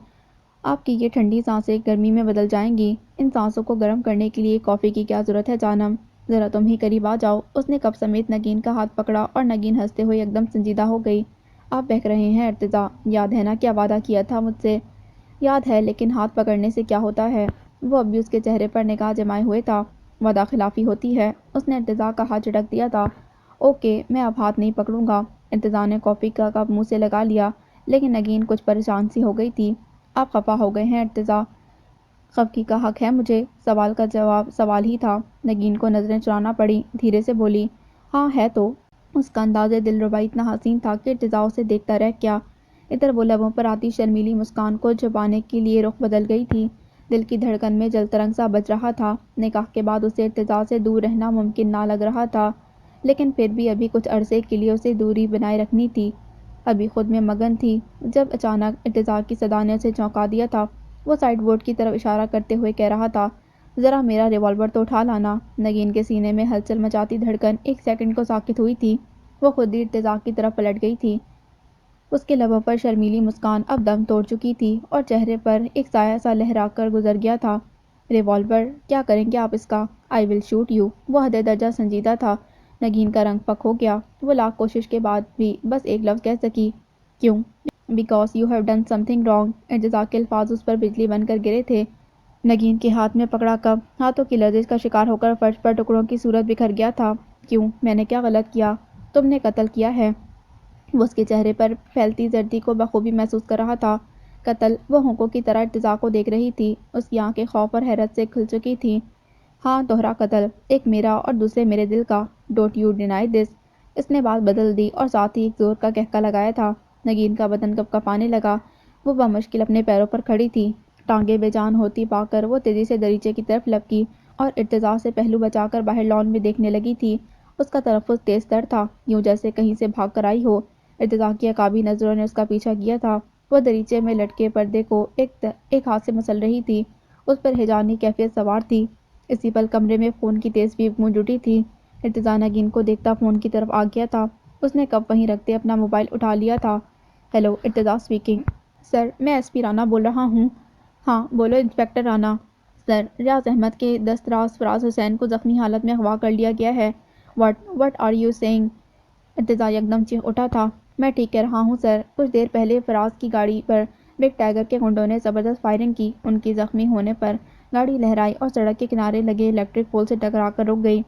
آپ کی یہ ٹھنڈی سانسیں گرمی میں بدل جائیں گی۔ ان سانسوں کو گرم کرنے کے لیے کافی کی کیا ضرورت ہے جانم؟ ذرا تم ہی قریب آ جاؤ۔ اس نے کپ سمیت نگین کا ہاتھ پکڑا اور نگین ہنستے ہوئے ایک دم سنجیدہ ہو گئی۔ آپ بہک رہے ہیں ارتضیٰ، یاد ہے نا کیا وعدہ کیا تھا مجھ سے؟ یاد ہے، لیکن ہاتھ پکڑنے سے کیا ہوتا ہے؟ وہ اب بھی اس کے چہرے پر نگاہ جمائے ہوئے تھا۔ وعدہ خلافی ہوتی ہے۔ اس نے ارتضیٰ کا ہاتھ جھٹک دیا تھا۔ اوکے، میں اب ہاتھ نہیں پکڑوں گا۔ ارتضیٰ نے کافی کا کپ منہ سے لگا لیا، لیکن نگین کچھ پریشان سی ہو گئی تھی۔ آپ خفا ہو گئے ہیں ارتضیٰ؟ خفگی کا حق ہے مجھے۔ سوال کا جواب سوال ہی تھا۔ نگین کو نظریں چرانا پڑی۔ دھیرے سے بولی، ہاں ہے تو۔ اس کا انداز دلربا اتنا حسین تھا کہ ارتضیٰ اسے دیکھتا رہ گیا۔ ادھر وہ لبوں پر آتی شرمیلی مسکان کو چھپانے کے لیے رخ بدل گئی تھی۔ دل کی دھڑکن میں جل ترنگ سا بج رہا تھا۔ نکاح کے بعد اسے ارتضیٰ سے دور رہنا ممکن نہ لگ رہا تھا، لیکن پھر بھی ابھی کچھ عرصے کے لیے اسے دوری بنائے رکھنی تھی۔ ابھی خود میں مگن تھی جب اچانک ارتضیٰ کی صدا نے اسے چونکا دیا تھا۔ وہ سائیڈ بورڈ کی طرف اشارہ کرتے ہوئے کہہ رہا تھا، ذرا میرا ریوالور تو اٹھا لانا۔ نگین کے سینے میں ہلچل مچاتی دھڑکن ایک سیکنڈ کو ساکت ہوئی تھی۔ وہ خود ہی ارتضیٰ کی طرف پلٹ گئی تھی۔ اس کے لبوں پر شرمیلی مسکان اب دم توڑ چکی تھی اور چہرے پر ایک سایہ سا لہرا کر گزر گیا تھا۔ ریوالور، کیا کریں گے آپ اس کا؟ آئی ول شوٹ یو۔ وہ حد درجہ سنجیدہ تھا۔ نگین کا رنگ پک ہو گیا۔ وہ لاکھ کوشش کے بعد بھی بس ایک لفظ کہہ سکی، کیوں؟ Because you have done some thing wrong. Irtaza کے الفاظ اس پر بجلی بن کر گرے تھے۔ نگین کے ہاتھ میں پکڑا کپ ہاتھوں کی لرزش کا شکار ہو کر فرش پر ٹکڑوں کی صورت بکھر گیا تھا۔ کیوں؟ میں نے کیا غلط کیا؟ تم نے قتل کیا ہے۔ وہ اس کے چہرے پر پھیلتی زردی کو بخوبی محسوس کر رہا تھا۔ قتل؟ وہ ہونکوں کی طرح ارتضیٰ کو دیکھ رہی تھی۔ اس کی آنکھیں خوف اور حیرت سے کھل چکی تھیں۔ ہاں، دوہرا قتل، ایک میرا اور دوسرے میرے دل کا۔ ڈونٹ یو ڈینائی دس۔ اس نے بات بدل دی اور ساتھ ہی ایک زور کا قہقہ لگایا تھا۔ نگین کا بدن کپ کپانے لگا۔ وہ بمشکل اپنے پیروں پر کھڑی تھی۔ ٹانگیں بے جان ہوتی پا کر وہ تیزی سے دریچے کی طرف لپکی اور ارتضیٰ سے پہلو بچا کر باہر لان میں دیکھنے لگی تھی۔ اس کا تلفظ تیز تر تھا، یوں جیسے کہیں سے بھاگ کر آئی ہو۔ ارتضیٰ کی عقابی نظروں نے اس کا پیچھا کیا تھا۔ وہ دریچے میں لٹکے پردے کو ایک ہاتھ سے مسل رہی تھی۔ اس پر ہیجانی کیفیت سوار تھی۔ اسی پل کمرے میں فون کی تیز بیپ گونج اٹھی تھی۔ ارتضیٰ نگین کو دیکھتا فون کی طرف آ گیا تھا۔ اس نے کپ وہیں رکھتے اپنا موبائل اٹھا لیا تھا۔ Hello, Irtaza speaking. سر، میں ایس پی رانا بول رہا ہوں۔ ہاں بولو انسپکٹر رانا۔ سر، ریاض احمد کے دستراز فراز حسین کو زخمی حالت میں اغوا کر لیا گیا ہے۔ What are you seeing? Irtaza یکدم چیخ اٹھا تھا۔ میں ٹھیک کہہ رہا ہوں سر، کچھ دیر پہلے فراز کی گاڑی پر بگ ٹائیگر کے گنڈوں نے زبردست فائرنگ کی، ان کی زخمی ہونے پر گاڑی لہرائی اور سڑک کے کنارے لگے الیکٹرک پول سے ٹکرا کر رک گئی۔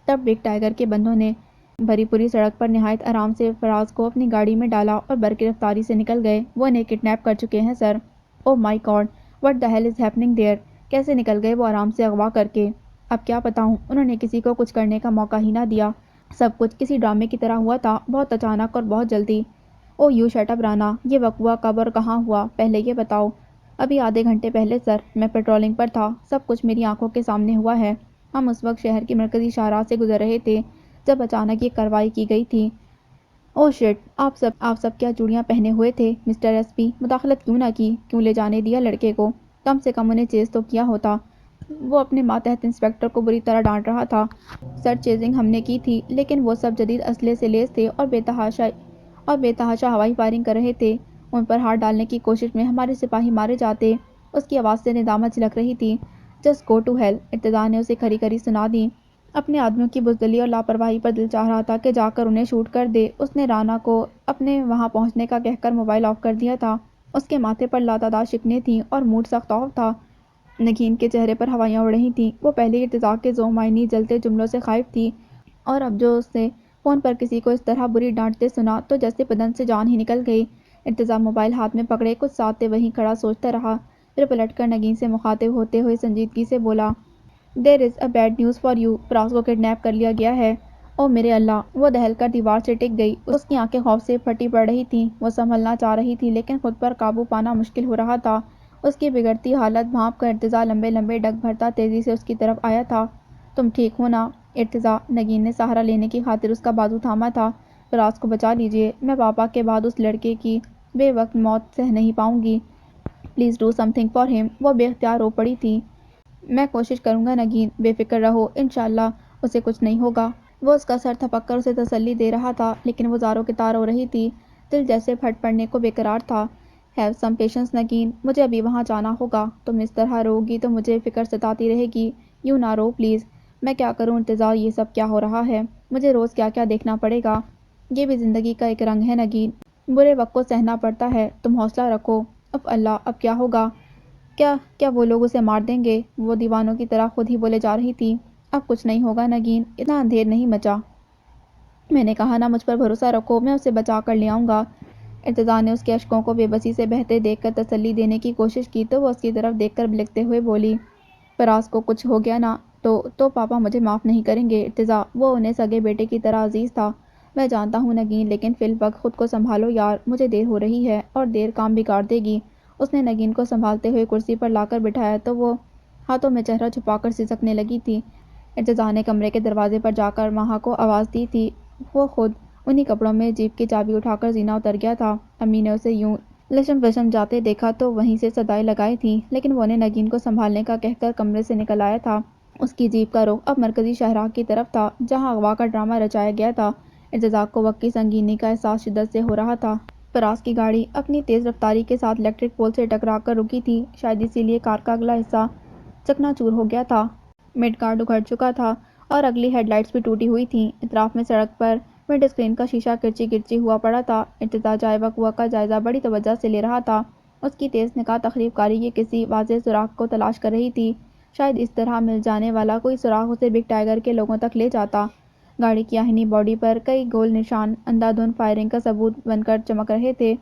تب بگ ٹائیگر کے بندوں نے بھری پوری سڑک پر نہایت آرام سے فراز کو اپنی گاڑی میں ڈالا اور برقی رفتاری سے نکل گئے۔ وہ انہیں کڈنیپ کر چکے ہیں sir. Oh my god, what the hell is happening there? کیسے نکل گئے وہ آرام سے اغوا کر کے؟ اب کیا بتاؤں، انہوں نے کسی کو کچھ کرنے کا موقع ہی نہ دیا۔ سب کچھ کسی ڈرامے کی طرح ہوا تھا، بہت اچانک اور بہت جلدی۔ اوہ یو شٹ اپ رانا، یہ وقوع کب اور کہاں ہوا، پہلے یہ بتاؤ۔ ابھی آدھے گھنٹے پہلے سر، میں پیٹرولنگ پر تھا، سب کچھ میری آنکھوں کے سامنے ہوا ہے۔ ہم اس وقت شہر کی مرکزی شاہراہ سے گزر رہے تھے جب اچانک یہ کارروائی کی گئی تھی۔ اوہ شٹ، آپ سب کیا چوڑیاں پہنے ہوئے تھے مسٹر ایس پی؟ مداخلت کیوں نہ کی؟ کیوں لے جانے دیا لڑکے کو؟ کم سے کم انہیں چیز تو کیا ہوتا۔ وہ اپنے ماتحت انسپکٹر کو بری طرح ڈانٹ رہا تھا۔ سر، چیزنگ ہم نے کی تھی، لیکن وہ سب جدید اسلحے سے لیس تھے اور بے تحاشا ہوائی فائرنگ کر رہے تھے۔ ان پر ہاتھ ڈالنے کی کوشش میں ہمارے سپاہی مارے جاتے۔ اس کی آواز سے ندامت جھلک رہی تھی۔ Just go to hell, Irtaza نے اسے کھری کھری سنا دی۔ اپنے آدمیوں کی بزدلی اور لاپرواہی پر دل چاہ رہا تھا کہ جا کر انہیں شوٹ کر دے۔ اس نے رانا کو اپنے وہاں پہنچنے کا کہہ کر موبائل آف کر دیا تھا۔ اس کے ماتھے پر لاتعداد شکنیں تھیں اور موڈ سخت آف تھا۔ نگین کے چہرے پر ہوائیاں اڑ رہی تھیں۔ وہ پہلے ہی ارتضیٰ کے ذو معنی جلتے جملوں سے خائف تھی، اور اب جو اسے فون پر کسی کو اس طرح بری ڈانٹتے سنا تو جیسے بدن سے جان ہی نکل گئی۔ ارتضیٰ موبائل ہاتھ میں پکڑے کچھ ساتھ وہیں کھڑا سوچتا رہا، پھر پلٹ کر نگین سے مخاطب ہوتے ہوئے سنجیدگی سے بولا، there is a bad news for you, Faraz کو کڈنیپ کر لیا گیا ہے۔ او میرے اللہ! وہ دہل کر دیوار سے ٹک گئی۔ اس کی آنکھیں خوف سے پھٹی پڑ رہی تھیں۔ وہ سنبھلنا چاہ رہی تھی لیکن خود پر قابو پانا مشکل ہو رہا تھا۔ اس کی بگڑتی حالت بھانپ کر ارتضیٰ لمبے لمبے ڈگ بھرتا تیزی سے اس کی طرف آیا تھا۔ تم ٹھیک ہو نا ارتضیٰ؟ نگین نے سہارا لینے کی خاطر اس کا بازو تھاما تھا۔ فراز کو بچا لیجیے، میں پاپا کے بعد اس لڑکے کی بے وقت موت سہہ نہیں پاؤں گی۔ Please do some thing for ہم۔ وہ بے اختیار رو پڑی تھی۔ میں کوشش کروں گا نگین، بے فکر رہو، انشاءاللہ اسے کچھ نہیں ہوگا۔ وہ اس کا سر تھپک کر اسے تسلی دے رہا تھا، لیکن وہ زاروں کی طرح رو رہی تھی، دل جیسے پھٹ پڑنے کو بے قرار تھا۔ ہیو سم پیشنس نگین، مجھے ابھی وہاں جانا ہوگا۔ تم اس طرح رو گی تو مجھے فکر ستاتی رہے گی۔ یوں نہ رو پلیز۔ میں کیا کروں ارتضیٰ، یہ سب کیا ہو رہا ہے؟ مجھے روز کیا کیا دیکھنا پڑے گا۔ یہ بھی زندگی کا ایک رنگ ہے نگین، برے وقت کو سہنا پڑتا ہے، تم حوصلہ رکھو۔ اف اللہ، اب کیا ہوگا؟ کیا وہ لوگ اسے مار دیں گے؟ وہ دیوانوں کی طرح خود ہی بولے جا رہی تھی۔ اب کچھ نہیں ہوگا نگین، اتنا اندھیر نہیں مچا۔ میں نے کہا نا، مجھ پر بھروسہ رکھو، میں اسے بچا کر لے آؤں گا۔ ارتضیٰ نے اس کے اشکوں کو بے بسی سے بہتے دیکھ کر تسلی دینے کی کوشش کی تو وہ اس کی طرف دیکھ کر بلکتے ہوئے بولی، فراز کو کچھ ہو گیا نا تو پاپا مجھے معاف نہیں کریں گے ارتضیٰ، وہ انہیں سگے بیٹے کی طرح عزیز تھا۔ میں جانتا ہوں نگین، لیکن فی الوقت خود کو سنبھالو یار، مجھے دیر ہو رہی ہے اور دیر کام بگاڑ دے گی۔ اس نے نگین کو سنبھالتے ہوئے کرسی پر لا کر بٹھایا تو وہ ہاتھوں میں چہرہ چھپا کر سسکنے لگی تھی۔ ارتضیٰ نے کمرے کے دروازے پر جا کر ماہا کو آواز دی تھی۔ وہ خود انہی کپڑوں میں جیپ کی چابی اٹھا کر زینہ اتر گیا تھا۔ امی نے اسے یوں لشم پشم جاتے دیکھا تو وہیں سے صدائیں لگائی تھیں، لیکن وہ انہیں نگین کو سنبھالنے کا کہہ کر کمرے سے نکل آیا تھا۔ اس کی جیپ کا رخ اب مرکزی شاہراہ کی طرف تھا، جہاں اغوا کا ڈرامہ رچایا گیا تھا۔ ارتضیٰ کو وقت کی سنگینی کا احساس شدت سے ہو رہا تھا۔ فراز کی گاڑی اپنی تیز رفتاری کے ساتھ الیکٹرک پول سے ٹکرا کر رکی تھی، شاید اسی لیے کار کا اگلا حصہ چکنا چور ہو گیا تھا۔ مڈ گارڈ اکھڑ چکا تھا اور اگلی ہیڈ لائٹس بھی ٹوٹی ہوئی تھیں۔ اطراف میں سڑک پر ونڈ اسکرین کا شیشہ کرچی کرچی ہوا پڑا تھا۔ ارتضیٰ جائے وقوع کا جائزہ بڑی توجہ سے لے رہا تھا۔ اس کی تیز نگاہ تخریب کاری کے کسی واضح سراغ کو تلاش کر رہی تھی، شاید اس طرح مل جانے والا کوئی سراغ اسے بگ ٹائیگر کے لوگوں تک لے جاتا۔ گاڑی کی آہنی باڈی پر کئی گول نشان اندھا دھند فائرنگ کا ثبوت بن کر چمک رہے تھے۔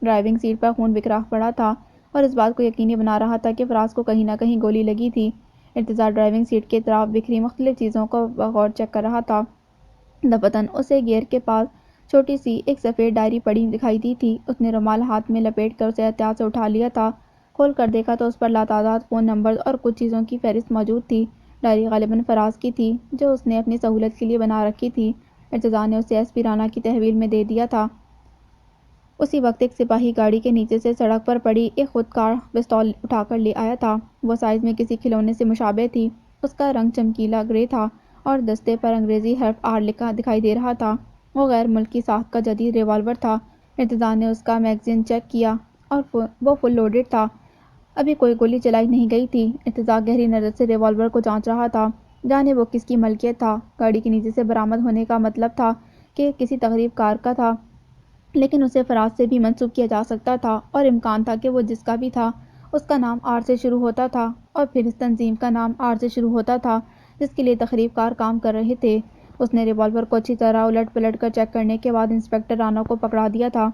ڈرائیونگ سیٹ پر خون بکھرا پڑا تھا اور اس بات کو یقینی بنا رہا تھا کہ فراز کو کہیں نہ کہیں گولی لگی تھی۔ ارتضیٰ ڈرائیونگ سیٹ کے اطراف بکھری مختلف چیزوں کو بغور چیک کر رہا تھا۔ دفتن اسے گیئر کے پاس چھوٹی سی ایک سفید ڈائری پڑی دکھائی دی تھی۔ اس نے رومال ہاتھ میں لپیٹ کر اسے احتیاط سے اٹھا لیا تھا۔ کھول کر دیکھا تو اس پر لاتعداد فون نمبرز اور کچھ چیزوں کی فہرست موجود تھی۔ ڈائری غالباً فراز کی تھی، جو اس نے اپنی سہولت کے لیے بنا رکھی تھی۔ ارتضیٰ نے اسے ایس پی رانا کی تحویل میں دے دیا تھا۔ اسی وقت ایک سپاہی گاڑی کے نیچے سے سڑک پر پڑی ایک خود کار پستول اٹھا کر لے آیا تھا۔ وہ سائز میں کسی کھلونے سے مشابہ تھی۔ اس کا رنگ چمکیلا گرے تھا اور دستے پر انگریزی حرف آر لکھا دکھائی دے رہا تھا۔ وہ غیر ملکی ساخت کا جدید ریوالور تھا۔ ارتضیٰ نے اس کا میگزین چیک کیا۔ اور وہ فل لوڈڈ تھا، ابھی کوئی گولی چلائی نہیں گئی تھی۔ ارتضیٰ گہری نظر سے ریوالور کو جانچ رہا تھا، جانے وہ کس کی ملکیت تھا۔ گاڑی کے نیچے سے برآمد ہونے کا مطلب تھا کہ کسی تقریب کار کا تھا، لیکن اسے فراز سے بھی منسوب کیا جا سکتا تھا، اور امکان تھا کہ وہ جس کا بھی تھا اس کا نام آر سے شروع ہوتا تھا، اور پھر اس تنظیم کا نام آر سے شروع ہوتا تھا جس کے لیے تقریب کار کام کر رہے تھے۔ اس نے ریوالور کو اچھی طرح الٹ پلٹ کر چیک کرنے کے بعد انسپکٹر رانا کو پکڑا دیا تھا۔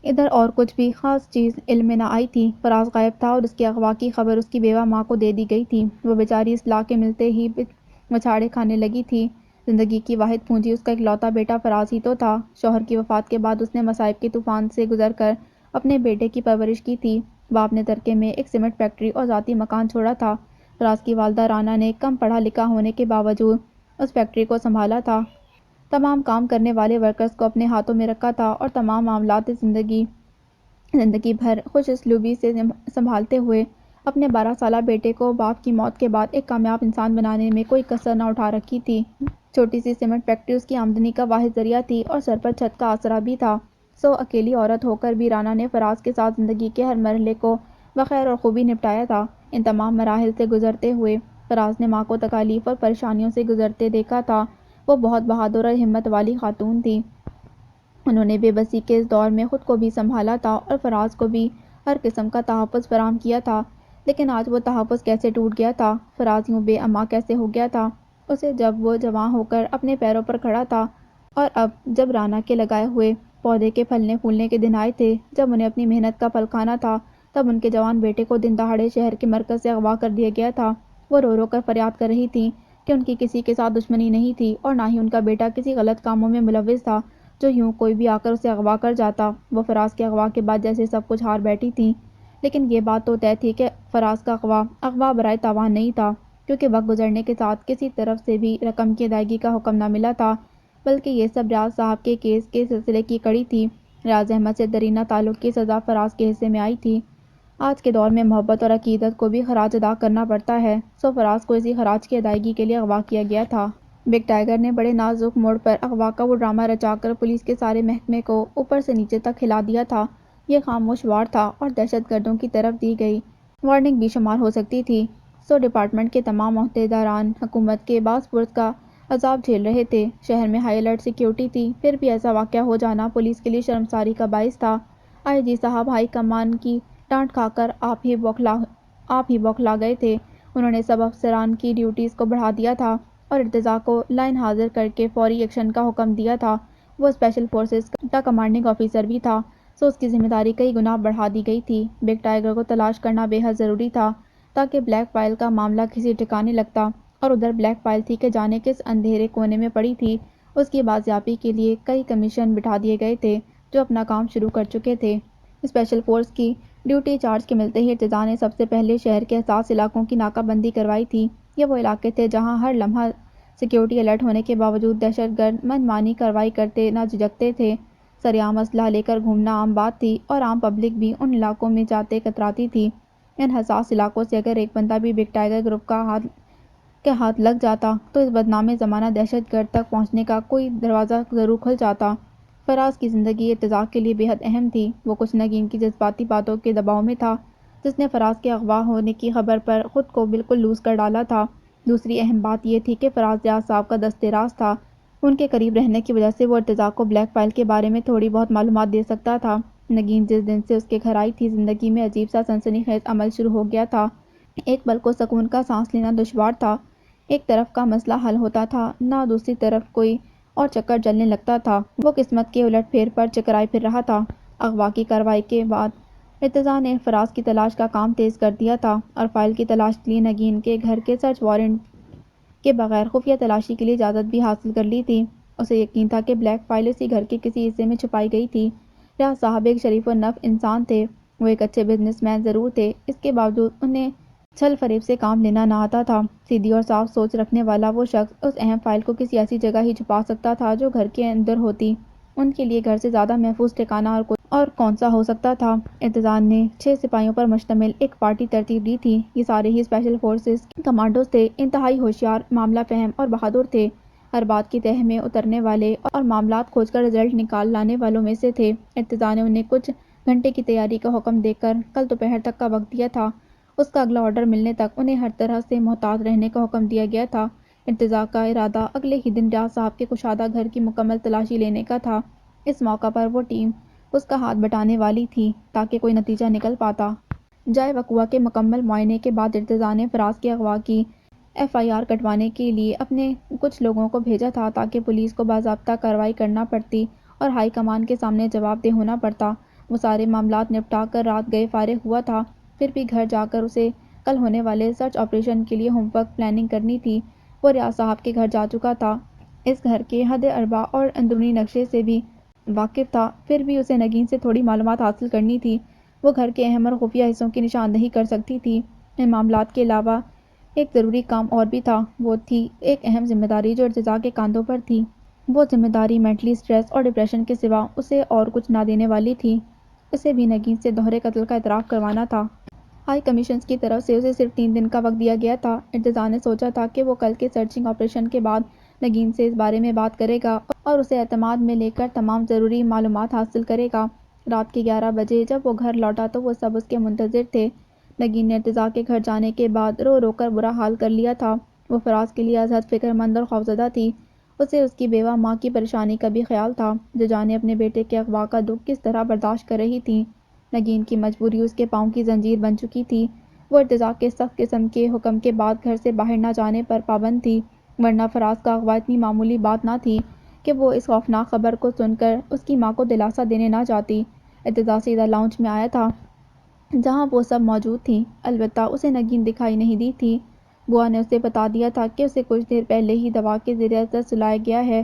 ادھر اور کچھ بھی خاص چیز علم میں نہ آئی تھی۔ فراز غائب تھا اور اس کے اغوا کی خبر اس کی بیوہ ماں کو دے دی گئی تھی۔ وہ بیچاری اصلاح کے ملتے ہی مچھاڑے کھانے لگی تھی۔ زندگی کی واحد پونجی اس کا اکلوتا بیٹا فراز ہی تو تھا۔ شوہر کی وفات کے بعد اس نے مصائب کے طوفان سے گزر کر اپنے بیٹے کی پرورش کی تھی۔ باپ نے ترکے میں ایک سیمنٹ فیکٹری اور ذاتی مکان چھوڑا تھا۔ فراز کی والدہ رانا نے کم پڑھا لکھا ہونے کے باوجود اس فیکٹری کو سنبھالا تھا، تمام کام کرنے والے ورکرز کو اپنے ہاتھوں میں رکھا تھا، اور تمام معاملات زندگی بھر خوش اسلوبی سے سنبھالتے ہوئے اپنے 12 سالہ بیٹے کو باپ کی موت کے بعد ایک کامیاب انسان بنانے میں کوئی کسر نہ اٹھا رکھی تھی۔ چھوٹی سی سیمنٹ فیکٹری اس کی آمدنی کا واحد ذریعہ تھی اور سر پر چھت کا آسرا بھی تھا۔ اکیلی عورت ہو کر بھی رانا نے فراز کے ساتھ زندگی کے ہر مرحلے کو بخیر اور خوبی نپٹایا تھا۔ ان تمام مراحل سے گزرتے ہوئے فراز نے ماں کو تکالیف اور پریشانیوں سے گزرتے دیکھا تھا۔ وہ بہت بہادر اور ہمت والی خاتون تھی۔ انہوں نے بے بسی کے اس دور میں خود کو بھی سنبھالا تھا اور فراز کو بھی ہر قسم کا تحفظ فراہم کیا تھا، لیکن آج وہ تحفظ کیسے ٹوٹ گیا تھا؟ فراز یوں بے اما کیسے ہو گیا تھا؟ اسے جب وہ جوان ہو کر اپنے پیروں پر کھڑا تھا، اور اب جب رانا کے لگائے ہوئے پودے کے پھلنے پھولنے کے دن آئے تھے، جب انہیں اپنی محنت کا پھل کھانا تھا، تب ان کے جوان بیٹے کو دن دہاڑے شہر کے مرکز سے اغوا کر دیا گیا تھا۔ وہ رو رو کر فریاد کر رہی تھیں کہ ان کی کسی کے ساتھ دشمنی نہیں تھی، اور نہ ہی ان کا بیٹا کسی غلط کاموں میں ملوث تھا جو یوں کوئی بھی آ کر اسے اغوا کر جاتا۔ وہ فراز کے اغوا کے بعد جیسے سب کچھ ہار بیٹھی تھیں، لیکن یہ بات تو طے تھی کہ فراز کا اغوا برائے تاوان نہیں تھا، کیونکہ وقت گزرنے کے ساتھ کسی طرف سے بھی رقم کی ادائیگی کا حکم نہ ملا تھا، بلکہ یہ سب ریاض صاحب کے کیس کے سلسلے کی کڑی تھی۔ ریاض احمد سے درینہ تعلق کی سزا فراز کے حصے میں آئی تھی۔ آج کے دور میں محبت اور عقیدت کو بھی خراج ادا کرنا پڑتا ہے، فراز کو اسی خراج کی ادائیگی کے لیے اغوا کیا گیا تھا۔ بگ ٹائیگر نے بڑے نازک موڑ پر اغوا کا وہ ڈرامہ رچا کر پولیس کے سارے محکمے کو اوپر سے نیچے تک ہلا دیا تھا۔ یہ خاموش وار تھا اور دہشت گردوں کی طرف دی گئی وارننگ بھی شمار ہو سکتی تھی۔ ڈپارٹمنٹ کے تمام عہدیداران حکومت کے باس پرس کا عذاب جھیل رہے تھے۔ شہر میں ہائی الرٹ سیکیورٹی تھی، پھر بھی ایسا واقعہ ہو جانا پولیس کے لیے شرمساری کا باعث تھا۔ آئی جی صاحب ہائی کمان کی ڈانٹ کھا کر آپ ہی بوکھلا گئے تھے۔ انہوں نے سب افسران کی ڈیوٹیز کو بڑھا دیا تھا اور ارتضیٰ کو لائن حاضر کر کے فوری ایکشن کا حکم دیا تھا۔ وہ اسپیشل فورسز کا کمانڈنگ آفیسر بھی تھا، اس کی ذمہ داری کئی گنا بڑھا دی گئی تھی۔ بگ ٹائیگر کو تلاش کرنا بے حد ضروری تھا تاکہ بلیک فائل کا معاملہ کسی ٹھکانے لگتا، اور ادھر بلیک فائل تھی کہ جانے کس اندھیرے کونے میں پڑی تھی۔ اس کی بازیابی کے لیے کئی کمیشن بٹھا دیے گئے تھے جو اپنا کام شروع کر چکے تھے۔ اسپیشل فورس کی ڈیوٹی چارج کے ملتے ہی ارتضیٰ نے سب سے پہلے شہر کے حساس علاقوں کی ناکہ بندی کروائی تھی۔ یہ وہ علاقے تھے جہاں ہر لمحہ سیکیورٹی الرٹ ہونے کے باوجود دہشت گرد من مانی کارروائی کرتے نہ جھجکتے تھے۔ سرعام اسلحہ لے کر گھومنا عام بات تھی، اور عام پبلک بھی ان علاقوں میں جاتے کتراتی تھی۔ ان حساس علاقوں سے اگر ایک بندہ بھی بگ ٹائیگر گروپ کے ہاتھ لگ جاتا تو اس بدنام زمانہ دہشت گرد تک پہنچنے کا کوئی دروازہ ضرور کھل جاتا۔ فراز کی زندگی ارتضیٰ کے لیے بے حد اہم تھی۔ وہ کچھ نگین کی جذباتی باتوں کے دباؤ میں تھا، جس نے فراز کے اغوا ہونے کی خبر پر خود کو بالکل لوز کر ڈالا تھا۔ دوسری اہم بات یہ تھی کہ فراز ریاض صاحب کا دست راز تھا۔ ان کے قریب رہنے کی وجہ سے وہ ارتضیٰ کو بلیک فائل کے بارے میں تھوڑی بہت معلومات دے سکتا تھا۔ نگین جس دن سے اس کے گھر آئی تھی، زندگی میں عجیب سا سنسنی خیز عمل شروع ہو گیا تھا۔ ایک پل کو سکون کا سانس لینا دشوار تھا۔ ایک طرف کا مسئلہ حل ہوتا تھا، نہ دوسری طرف کوئی اور چکر جلنے لگتا تھا۔ وہ قسمت کے الٹ پھیر پر چکرائے پھر رہا تھا۔ اغوا کی کارروائی کے بعد ارتضیٰ نے فراز کی تلاش کا کام تیز کر دیا تھا، اور فائل کی تلاش کے لیے نگین کے گھر کے سرچ وارنٹ کے بغیر خفیہ تلاشی کے لیے اجازت بھی حاصل کر لی تھی۔ اسے یقین تھا کہ بلیک فائل اسی گھر کے کسی حصے میں چھپائی گئی تھی۔ ریاض صاحب ایک شریف و نفع انسان تھے۔ وہ ایک اچھے بزنس مین ضرور تھے، اس کے باوجود انہیں چھل فریب سے کام لینا نہ آتا تھا۔ سیدھی اور صاف سوچ رکھنے والا وہ شخص اس اہم فائل کو کسی ایسی جگہ ہی چھپا سکتا تھا جو گھر کے اندر ہوتی۔ ان کے لیے گھر سے زیادہ محفوظ ٹھکانہ اور کون سا ہو سکتا تھا؟ ارتضیٰ نے 6 سپاہیوں پر مشتمل ایک پارٹی ترتیب دی تھی۔ یہ سارے ہی اسپیشل فورسز کمانڈوز تھے، انتہائی ہوشیار، معاملہ فہم اور بہادر تھے۔ ہر بات کی تہہ میں اترنے والے اور معاملات کھوج کر رزلٹ نکال لانے والوں میں سے تھے۔ ارتضیٰ نے انہیں کچھ گھنٹے کی تیاری کا حکم دے کر کل دوپہر تک کا وقت دیا تھا۔ اس کا اگلا آرڈر ملنے تک انہیں ہر طرح سے محتاط رہنے کا حکم دیا گیا تھا۔ ارتضیٰ کا ارادہ اگلے ہی دن ریاض صاحب کے کشادہ گھر کی مکمل تلاشی لینے کا تھا۔ اس موقع پر وہ ٹیم اس کا ہاتھ بٹانے والی تھی تاکہ کوئی نتیجہ نکل پاتا۔ جائے وقوع کے مکمل معائنے کے بعد ارتضیٰ نے فراز کے اغوا کی FIR کٹوانے کے لیے اپنے کچھ لوگوں کو بھیجا تھا تاکہ پولیس کو باضابطہ کارروائی کرنا پڑتی اور ہائی کمان کے سامنے جواب دہ ہونا پڑتا۔ وہ سارے معاملات نپٹا کر رات گئے فارغ ہوا تھا، پھر بھی گھر جا کر اسے کل ہونے والے سرچ آپریشن کے لیے ہوم ورک پلاننگ کرنی تھی۔ وہ ریاض صاحب کے گھر جا چکا تھا، اس گھر کے حد اربا اور اندرونی نقشے سے بھی واقف تھا، پھر بھی اسے نگین سے تھوڑی معلومات حاصل کرنی تھی۔ وہ گھر کے اہم اور خفیہ حصوں کی نشاندہی کر سکتی تھی۔ ان معاملات کے علاوہ ایک ضروری کام اور بھی تھا، وہ تھی ایک اہم ذمہ داری جو ارتضیٰ کے کاندھوں پر تھی۔ وہ ذمہ داری مینٹلی اسٹریس اور ڈپریشن کے سوا اسے اور کچھ نہ دینے والی تھی۔ اسے بھی نگین سے دوہرے قتل کا اعتراف کروانا تھا۔ ہائی کمیشنز کی طرف سے اسے صرف 3 دن کا وقت دیا گیا تھا۔ ارتضیٰ نے سوچا تھا کہ وہ کل کے سرچنگ آپریشن کے بعد نگین سے اس بارے میں بات کرے گا اور اسے اعتماد میں لے کر تمام ضروری معلومات حاصل کرے گا۔ رات کے 11 بجے جب وہ گھر لوٹا تو وہ سب اس کے منتظر تھے۔ نگین نے ارتضیٰ کے گھر جانے کے بعد رو رو کر برا حال کر لیا تھا۔ وہ فراز کے لیے از حد فکر مند اور خوفزدہ تھی۔ اسے اس کی بیوہ ماں کی پریشانی کا بھی خیال تھا جو جانے اپنے بیٹے کے اغوا کا دکھ کس طرح برداشت کر رہی تھی۔ نگین کی مجبوری اس کے پاؤں کی زنجیر بن چکی تھی۔ وہ ارتضیٰ کے سخت قسم کے حکم کے بعد گھر سے باہر نہ جانے پر پابند تھی، ورنہ فراز کا اغوا اتنی معمولی بات نہ تھی کہ وہ اس خوفناک خبر کو سن کر اس کی ماں کو دلاسا دینے نہ جاتی۔ ارتضیٰ سیدھا لاؤنج میں آیا تھا جہاں وہ سب موجود تھیں، البتہ اسے نگین دکھائی نہیں دی تھی۔ بوا نے اسے بتا دیا تھا کہ اسے کچھ دیر پہلے ہی دوا کے زیر اثر سلایا گیا ہے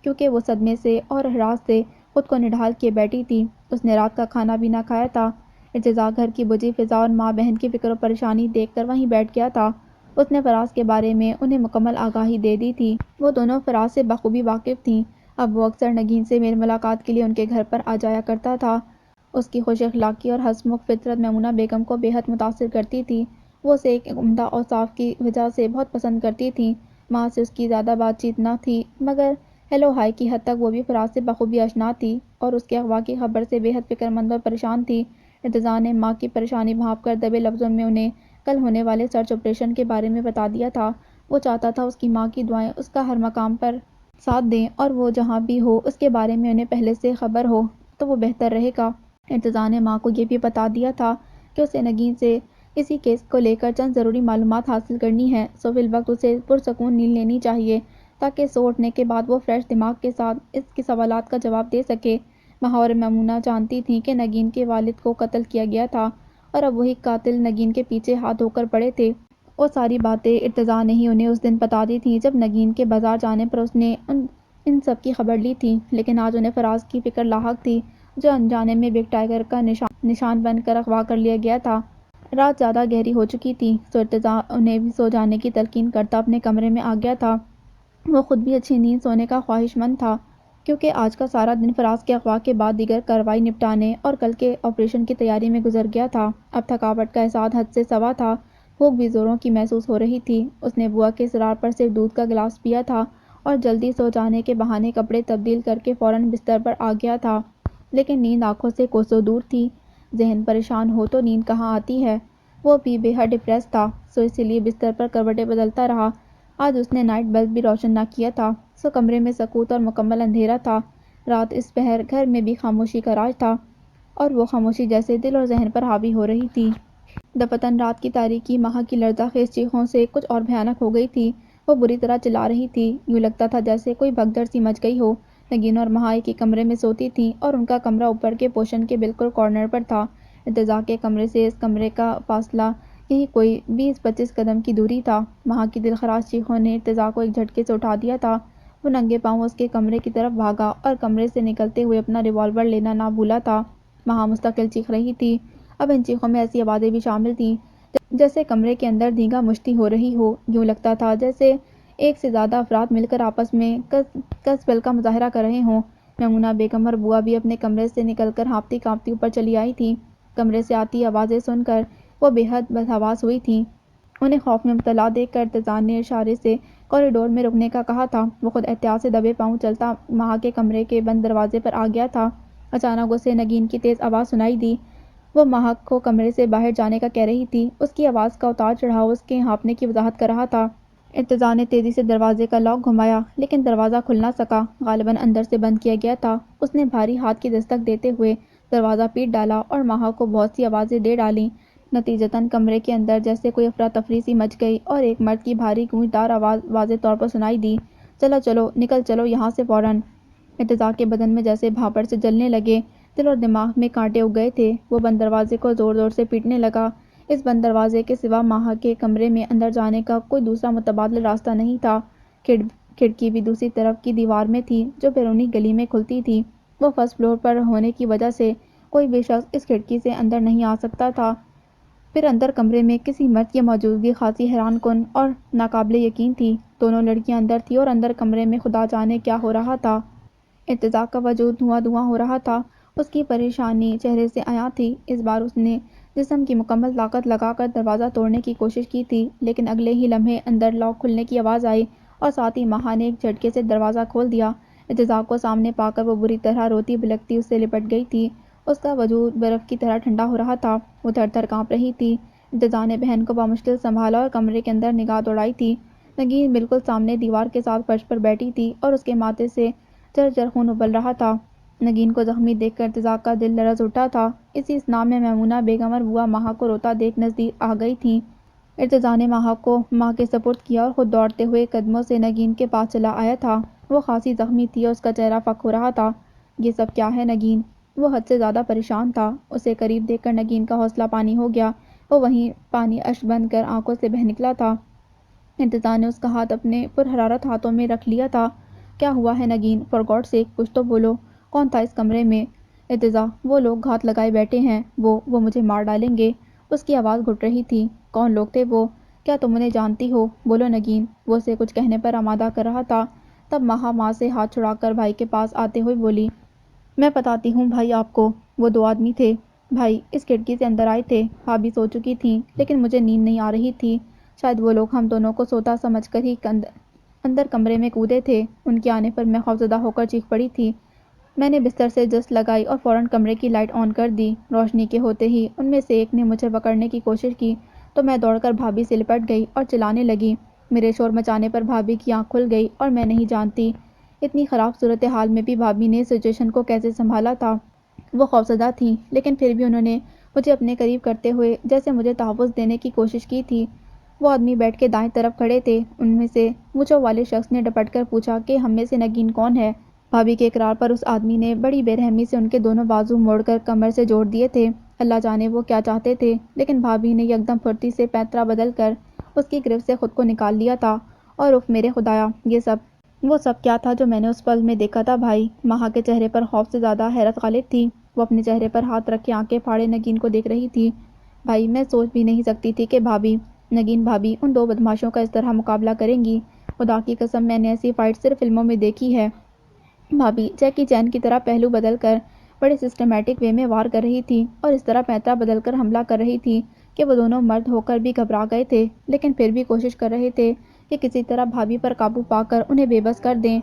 کیونکہ وہ صدمے سے اور ہراس سے خود کو نڈھال کیے بیٹھی تھی۔ اس نے رات کا کھانا بھی نہ کھایا تھا۔ ارتضیٰ گھر کی بجھی فضا اور ماں بہن کی فکر و پریشانی دیکھ کر وہیں بیٹھ گیا تھا۔ اس نے فراز کے بارے میں انہیں مکمل آگاہی دے دی تھی۔ وہ دونوں فراز سے بخوبی واقف تھیں۔ اب وہ اکثر نگین سے میل ملاقات کے لیے ان کے گھر پر آ جایا کرتا تھا۔ اس کی خوش اخلاقی اور ہنسمکھ فطرت میمونہ بیگم کو بے حد متاثر کرتی تھی۔ وہ اسے ایک عمدہ اوصاف کی وجہ سے بہت پسند کرتی تھیں۔ ماں سے اس کی زیادہ بات چیت نہ تھی، مگر ہیلو ہائی کی حد تک وہ بھی فراز سے بخوبی آشنا تھی اور اس کے اغوا کی خبر سے بے حد فکر مند اور پریشان تھی۔ ارتضیٰ نے ماں کی پریشانی بھانپ کر دبے لفظوں میں انہیں کل ہونے والے سرچ آپریشن کے بارے میں بتا دیا تھا۔ وہ چاہتا تھا اس کی ماں کی دعائیں اس کا ہر مقام پر ساتھ دیں اور وہ جہاں بھی ہو اس کے بارے میں انہیں پہلے سے خبر ہو تو وہ بہتر رہے گا۔ ارتضیٰ نے ماں کو یہ بھی بتا دیا تھا کہ اسے نگین سے اسی کیس کو لے کر چند ضروری معلومات حاصل کرنی ہے، سو فی الوقت اسے پرسکون نیند لینی چاہیے تاکہ سو اٹھنے کے بعد وہ فریش دماغ کے ساتھ اس کے سوالات کا جواب دے سکے۔ ماں اور میمونہ جانتی تھیں کہ نگین کے والد کو قتل کیا گیا تھا اور اب وہی قاتل نگین کے پیچھے ہاتھ دھو کر پڑے تھے۔ وہ ساری باتیں ارتضیٰ نے ہی انہیں اس دن بتا دی تھیں جب نگین کے بازار جانے پر اس نے ان سب کی خبر لی تھی، لیکن آج انہیں فراز کی فکر لاحق تھی جو انجانے میں بگ ٹائیگر کا نشان بن کر اغوا کر لیا گیا تھا۔ رات زیادہ گہری ہو چکی تھی، سو ارتضیٰ انہیں بھی سو جانے کی تلقین کرتا اپنے کمرے میں آ گیا تھا۔ وہ خود بھی اچھی نیند سونے کا خواہش مند تھا کیونکہ آج کا سارا دن فراز کے اغوا کے بعد دیگر کارروائی نپٹانے اور کل کے آپریشن کی تیاری میں گزر گیا تھا۔ اب تھکاوٹ کا احساس حد سے سوا تھا، بھوک بھی زوروں کی محسوس ہو رہی تھی۔ اس نے بوا کے اصرار پر صرف دودھ کا گلاس پیا تھا اور جلدی سو جانے کے بہانے کپڑے تبدیل کر کے فوراً بستر پر آ گیا تھا، لیکن نیند آنکھوں سے کوسوں دور تھی۔ ذہن پریشان ہو تو نیند کہاں آتی ہے؟ وہ بھی بے حد ڈپریس تھا، سو اسی لیے بستر پر کروٹیں بدلتا رہا۔ آج اس نے نائٹ بلب بھی روشن نہ کیا تھا، سو کمرے میں سکوت اور مکمل اندھیرا تھا۔ رات اس پہر گھر میں بھی خاموشی کا راج تھا اور وہ خاموشی جیسے دل اور ذہن پر حاوی ہو رہی تھی۔ دفتن رات کی تاریکی ماہ کی لرزہ خیز چیخوں سے کچھ اور بھیانک ہو گئی تھی۔ وہ بری طرح چلا رہی تھی، یوں لگتا تھا جیسے کوئی بھگدڑ سی مچ گئی ہو۔ نگین اور ماہ ایک ہی کمرے میں سوتی تھیں اور ان کا کمرہ اوپر کے پوشن کے بالکل کارنر پر تھا۔ ارتضیٰ کے کمرے سے اس کمرے کا فاصلہ یہی کوئی 20-25 قدم کی دوری تھا۔ ماہ کی دلخراش چیخوں نے ارتضیٰ کو ایک جھٹکے سے اٹھا دیا تھا۔ وہ ننگے پاؤں اس کے کمرے کی طرف بھاگا اور کمرے سے نکلتے ہوئے اپنا ریوالور لینا نہ بھولا تھا۔ ماہ مستقل چیخ رہی تھی، اب ان چیخوں میں ایسی آوازیں بھی شامل تھیں جیسے کمرے کے اندر دھینگا مشتی ہو رہی ہو۔ یوں لگتا تھا جیسے ایک سے زیادہ افراد مل کر آپس میں کس بل کا مظاہرہ کر رہے ہوں۔ میمونہ بیگم اور بوا بھی اپنے کمرے سے نکل کر ہانپتی کانپتی اوپر چلی آئی تھیں۔ کمرے سے آتی آوازیں سن کر وہ بے حد بدحواس ہوئی تھیں۔ انہیں خوف میں مبتلا دیکھ کر ارتضیٰ نے اشارے سے کوریڈور میں رکنے کا کہا تھا۔ وہ خود احتیاط سے دبے پاؤں چلتا ماہ کے کمرے کے بند دروازے پر آ گیا تھا۔ اچانک اسے نگین کی تیز آواز سنائی دی۔ وہ مہک کو کمرے سے باہر جانے کا کہہ رہی تھی۔ اس کی آواز کا اتار چڑھاؤ اس کے ہانپنے کی وضاحت کر رہا تھا۔ ارتضیٰ نے تیزی سے دروازے کا لاک گھمایا لیکن دروازہ کھل نہ سکا، غالباً اندر سے بند کیا گیا تھا۔ اس نے بھاری ہاتھ کی دستک دیتے ہوئے دروازہ پیٹ ڈالا اور مہک کو بہت سی آوازیں دے ڈالیں۔ نتیجتاً کمرے کے اندر جیسے کوئی افراتفری سی مچ گئی اور ایک مرد کی بھاری گونجدار آواز واضح طور پر سنائی دی، چلو چلو، نکل چلو یہاں سے فوراً۔ ارتضیٰ کے بدن میں جیسے بھاپڑ سے جلنے لگے، دل اور دماغ میں کانٹے اگ گئے تھے۔ وہ بند دروازے کو زور زور سے پیٹنے لگا۔ اس بند دروازے کے سوا مہک کے کمرے میں اندر جانے کا کوئی دوسرا متبادل راستہ نہیں تھا۔ کھڑکی بھی دوسری طرف کی دیوار میں تھی جو بیرونی گلی میں کھلتی تھی۔ وہ فرسٹ فلور پر ہونے کی وجہ سے کوئی بھی شخص اس کھڑکی سے اندر نہیں آ سکتا تھا۔ پھر اندر کمرے میں کسی مرد کی موجودگی خاصی حیران کن اور ناقابل یقین تھی۔ دونوں لڑکیاں اندر تھیں اور اندر کمرے میں خدا جانے کیا ہو رہا تھا۔ ارتضیٰ کا وجود دھواں دھواں ہو رہا تھا۔ اس کی پریشانی چہرے سے عیاں تھی۔ اس بار اس نے جسم کی مکمل طاقت لگا کر دروازہ توڑنے کی کوشش کی تھی لیکن اگلے ہی لمحے اندر لاک کھلنے کی آواز آئی اور ساتھ ہی مہک نے ایک جھٹکے سے دروازہ کھول دیا۔ ارتضیٰ کو سامنے پا کر وہ بری طرح روتی بلکتی اس سے لپٹ گئی تھی۔ اس کا وجود برف کی طرح ٹھنڈا ہو رہا تھا۔ وہ تھر تھر کانپ رہی تھی۔ ارتضیٰ نے بہن کو بامشکل سنبھالا اور کمرے کے اندر نگاہ دوڑائی تھی۔ نگین بالکل سامنے دیوار کے ساتھ فرش پر بیٹھی تھی اور اس کے ماتھے سے جر خون ابل رہا تھا۔ نگین کو زخمی دیکھ کر ارتضیٰ کا دل لرز اٹھا تھا۔ اسی اثناء میں میمونہ بیگم اور بوا مہک کو روتا دیکھ نزدیک آ گئی تھیں۔ ارتضیٰ نے مہک کو ماں کے سپرد کیا اور خود دوڑتے ہوئے قدموں سے نگین کے پاس چلا آیا تھا۔ وہ خاصی زخمی تھی اور اس کا چہرہ فک ہو رہا تھا۔ یہ سب کیا ہے نگین؟ وہ حد سے زیادہ پریشان تھا۔ اسے قریب دیکھ کر نگین کا حوصلہ پانی ہو گیا۔ وہ وہیں پانی اشک بند کر آنکھوں سے بہہ نکلا تھا۔ ارتضیٰ نے اس کا ہاتھ اپنے پرحرارت ہاتھوں میں رکھ لیا تھا۔ کیا ہوا ہے نگین؟ فار گاڈ سیک کچھ تو بولو۔ کون تھا اس کمرے میں؟ ارتضیٰ، وہ لوگ گھات لگائے بیٹھے ہیں۔ وہ مجھے مار ڈالیں گے۔ اس کی آواز گھٹ رہی تھی۔ کون لوگ تھے وہ؟ کیا تم انہیں جانتی ہو؟ بولو نگین۔ وہ اسے کچھ کہنے پر آمادہ کر رہا تھا، تب مہک ماں سے ہاتھ چھڑا کر بھائی کے پاس آتے ہوئے بولی، میں بتاتی ہوں بھائی آپ کو۔ وہ دو آدمی تھے بھائی، اس کھڑکی سے اندر آئے تھے۔ بھابھی سو چکی تھیں لیکن مجھے نیند نہیں آ رہی تھی۔ شاید وہ لوگ ہم دونوں کو سوتا سمجھ کر ہی اندر کمرے میں کودے تھے۔ ان کے آنے پر میں خوفزدہ ہو کر چیخ پڑی تھی۔ میں نے بستر سے جست لگائی اور فوراً کمرے کی لائٹ آن کر دی۔ روشنی کے ہوتے ہی ان میں سے ایک نے مجھے پکڑنے کی کوشش کی تو میں دوڑ کر بھابھی سے لپٹ گئی اور چلانے لگی۔ میرے شور مچانے پر بھابھی کی آنکھ کھل گئی اور میں نہیں جانتی اتنی خراب صورتحال میں بھی بھابھی نے سچویشن کو کیسے سنبھالا تھا۔ وہ خوفزدہ تھیں لیکن پھر بھی انہوں نے مجھے اپنے قریب کرتے ہوئے جیسے مجھے تحفظ دینے کی کوشش کی تھی۔ وہ آدمی بیٹھ کے دائیں طرف کھڑے تھے۔ ان میں سے مونچھوں والے شخص نے ڈپٹ کر پوچھا کہ ہم میں سے نگین کون ہے؟ بھابھی کے اقرار پر اس آدمی نے بڑی بے رحمی سے ان کے دونوں بازو موڑ کر کمر سے جوڑ دیے تھے۔ اللہ جانے وہ کیا چاہتے تھے لیکن بھابھی نے یکدم پھرتی سے پیترا بدل کر اس کی گرفت سے خود کو نکال لیا تھا۔ اور اف میرے خدایا، وہ سب کیا تھا جو میں نے اس پل میں دیکھا تھا بھائی؟ مہک کے چہرے پر خوف سے زیادہ حیرت غالب تھی۔ وہ اپنے چہرے پر ہاتھ رکھ کے آنکھیں پھاڑے نگین کو دیکھ رہی تھی۔ بھائی، میں سوچ بھی نہیں سکتی تھی کہ نگین بھابھی ان دو بدماشوں کا اس طرح مقابلہ کریں گی۔ خدا کی قسم میں نے ایسی فائٹ صرف فلموں میں دیکھی ہے۔ بھابھی جیکی چین کی طرح پہلو بدل کر بڑے سسٹمیٹک وے میں وار کر رہی تھی اور اس طرح پیترا بدل کر حملہ کر رہی تھی کہ وہ دونوں مرد ہو کر بھی گھبرا گئے تھے لیکن پھر بھی کوشش کر رہے تھے کہ کسی طرح بھابھی پر قابو پا کر انہیں بے بس کر دیں۔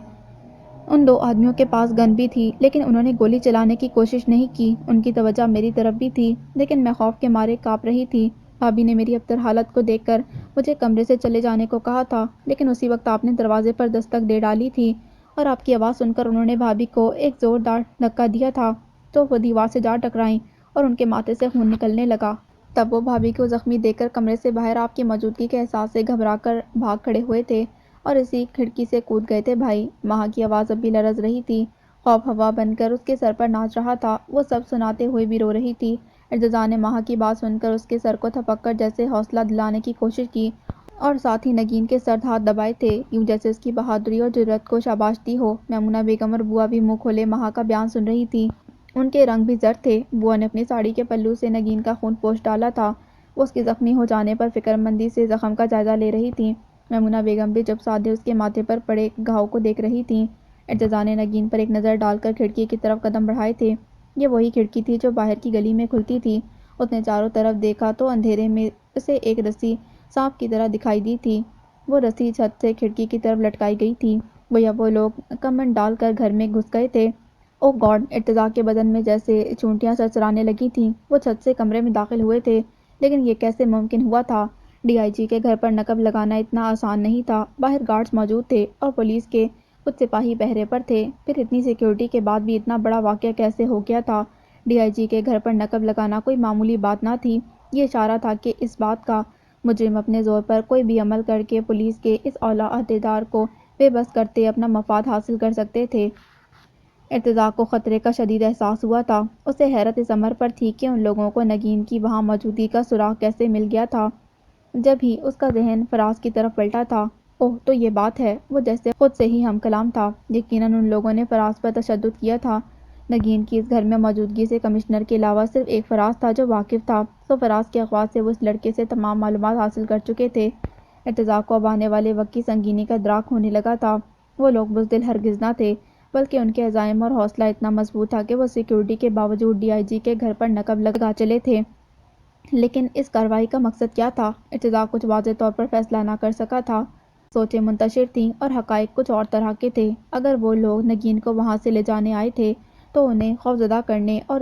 ان دو آدمیوں کے پاس گن بھی تھی لیکن انہوں نے گولی چلانے کی کوشش نہیں کی۔ ان کی توجہ میری طرف بھی تھی لیکن میں خوف کے مارے کانپ رہی تھی۔ بھابھی نے میری ابتر حالت کو دیکھ کر مجھے کمرے سے چلے جانے کو کہا تھا لیکن اسی وقت آپ نے دروازے پر دستک دے ڈالی تھی اور آپ کی آواز سن کر انہوں نے بھابھی کو ایک زوردار دھکا دیا تھا تو وہ دیوار سے جا ٹکرائیں اور ان کے ماتھے سے خون نکلنے لگا۔ تب وہ بھابھی کو زخمی دیکھ کر کمرے سے باہر آپ کی موجودگی کے احساس سے گھبرا کر بھاگ کھڑے ہوئے تھے اور اسی کھڑکی سے کود گئے تھے بھائی۔ مہک کی آواز اب بھی لرز رہی تھی۔ خوف ہوا بن کر اس کے سر پر ناچ رہا تھا۔ وہ سب سناتے ہوئے بھی رو رہی تھی۔ ارتضیٰ نے مہک کی بات سن کر اس کے سر کو تھپک کر جیسے حوصلہ دلانے کی کوشش کی اور ساتھ ہی نگین کے سرد ہاتھ دبائے تھے یوں جیسے اس کی بہادری اور جرأت کو شاباش دی ہو۔ میمونہ بیگم اور بوا بھی منہ کھولے مہک کا بیان سن رہی تھیں۔ ان کے رنگ بھی زرد تھے۔ بوا نے اپنی ساڑی کے پلو سے نگین کا خون پوچھ ڈالا تھا۔ وہ اس کے زخمی ہو جانے پر فکر مندی سے زخم کا جائزہ لے رہی تھیں۔ میمونہ بیگم بھی چپ سادھے اس کے ماتھے پر پڑے گھاؤ کو دیکھ رہی تھیں۔ ارتضیٰ نے نگین پر ایک نظر ڈال کر کھڑکی کی طرف قدم بڑھائے تھے۔ یہ وہی کھڑکی تھی جو باہر کی گلی میں کھلتی تھی۔ اس نے چاروں طرف دیکھا تو اندھیرے میں اسے ایک رسی سانپ کی طرح دکھائی دی تھی۔ وہ رسی چھت سے کھڑکی کی طرف لٹکائی گئی تھی۔ گویا وہ لوگ کمند ڈال کر گھر میں گھس گئے تھے۔ او گاڈ! ارتضیٰ کے بدن میں جیسے چونٹیاں چرچرانے لگی تھیں۔ وہ چھت سے کمرے میں داخل ہوئے تھے، لیکن یہ کیسے ممکن ہوا تھا؟ ڈی آئی جی کے گھر پر نقب لگانا اتنا آسان نہیں تھا۔ باہر گارڈز موجود تھے اور پولیس کے کچھ سپاہی پہرے پر تھے۔ پھر اتنی سیکیورٹی کے بعد بھی اتنا بڑا واقعہ کیسے ہو گیا تھا؟ ڈی آئی جی کے گھر پر نقب لگانا کوئی معمولی بات نہ تھی۔ یہ اشارہ تھا کہ اس بات کا مجرم اپنے زور پر کوئی بھی عمل کر کے پولیس کے اس اعلیٰ عہدیدار کو بے بس کرتے اپنا مفاد حاصل کر سکتے تھے۔ ارتضیٰ کو خطرے کا شدید احساس ہوا تھا۔ اسے حیرت اس امر پر تھی کہ ان لوگوں کو نگین کی وہاں موجودگی کا سراغ کیسے مل گیا تھا۔ جب ہی اس کا ذہن فراز کی طرف پلٹا تھا، اوہ تو یہ بات ہے! وہ جیسے خود سے ہی ہم کلام تھا۔ یقیناً ان لوگوں نے فراز پر تشدد کیا تھا۔ نگین کی اس گھر میں موجودگی سے کمشنر کے علاوہ صرف ایک فراز تھا جو واقف تھا، سو فراز کے اغوا سے وہ اس لڑکے سے تمام معلومات حاصل کر چکے تھے۔ ارتضیٰ کو اب آنے والے وقت کی سنگینی کا ادراک ہونے لگا تھا۔ وہ لوگ بزدل ہرگز نہ تھے، بلکہ ان کے عزائم اور حوصلہ اتنا مضبوط تھا کہ وہ سیکیورٹی کے باوجود ڈی آئی جی کے گھر پر نقب لگا چلے تھے۔ لیکن اس کارروائی کا مقصد کیا تھا؟ ارتضیٰ کچھ واضح طور پر فیصلہ نہ کر سکا تھا۔ سوچیں منتشر تھیں اور حقائق کچھ اور طرح کے تھے۔ اگر وہ لوگ نگین کو وہاں سے لے جانے آئے تھے تو انہیں خوفزدہ کرنے اور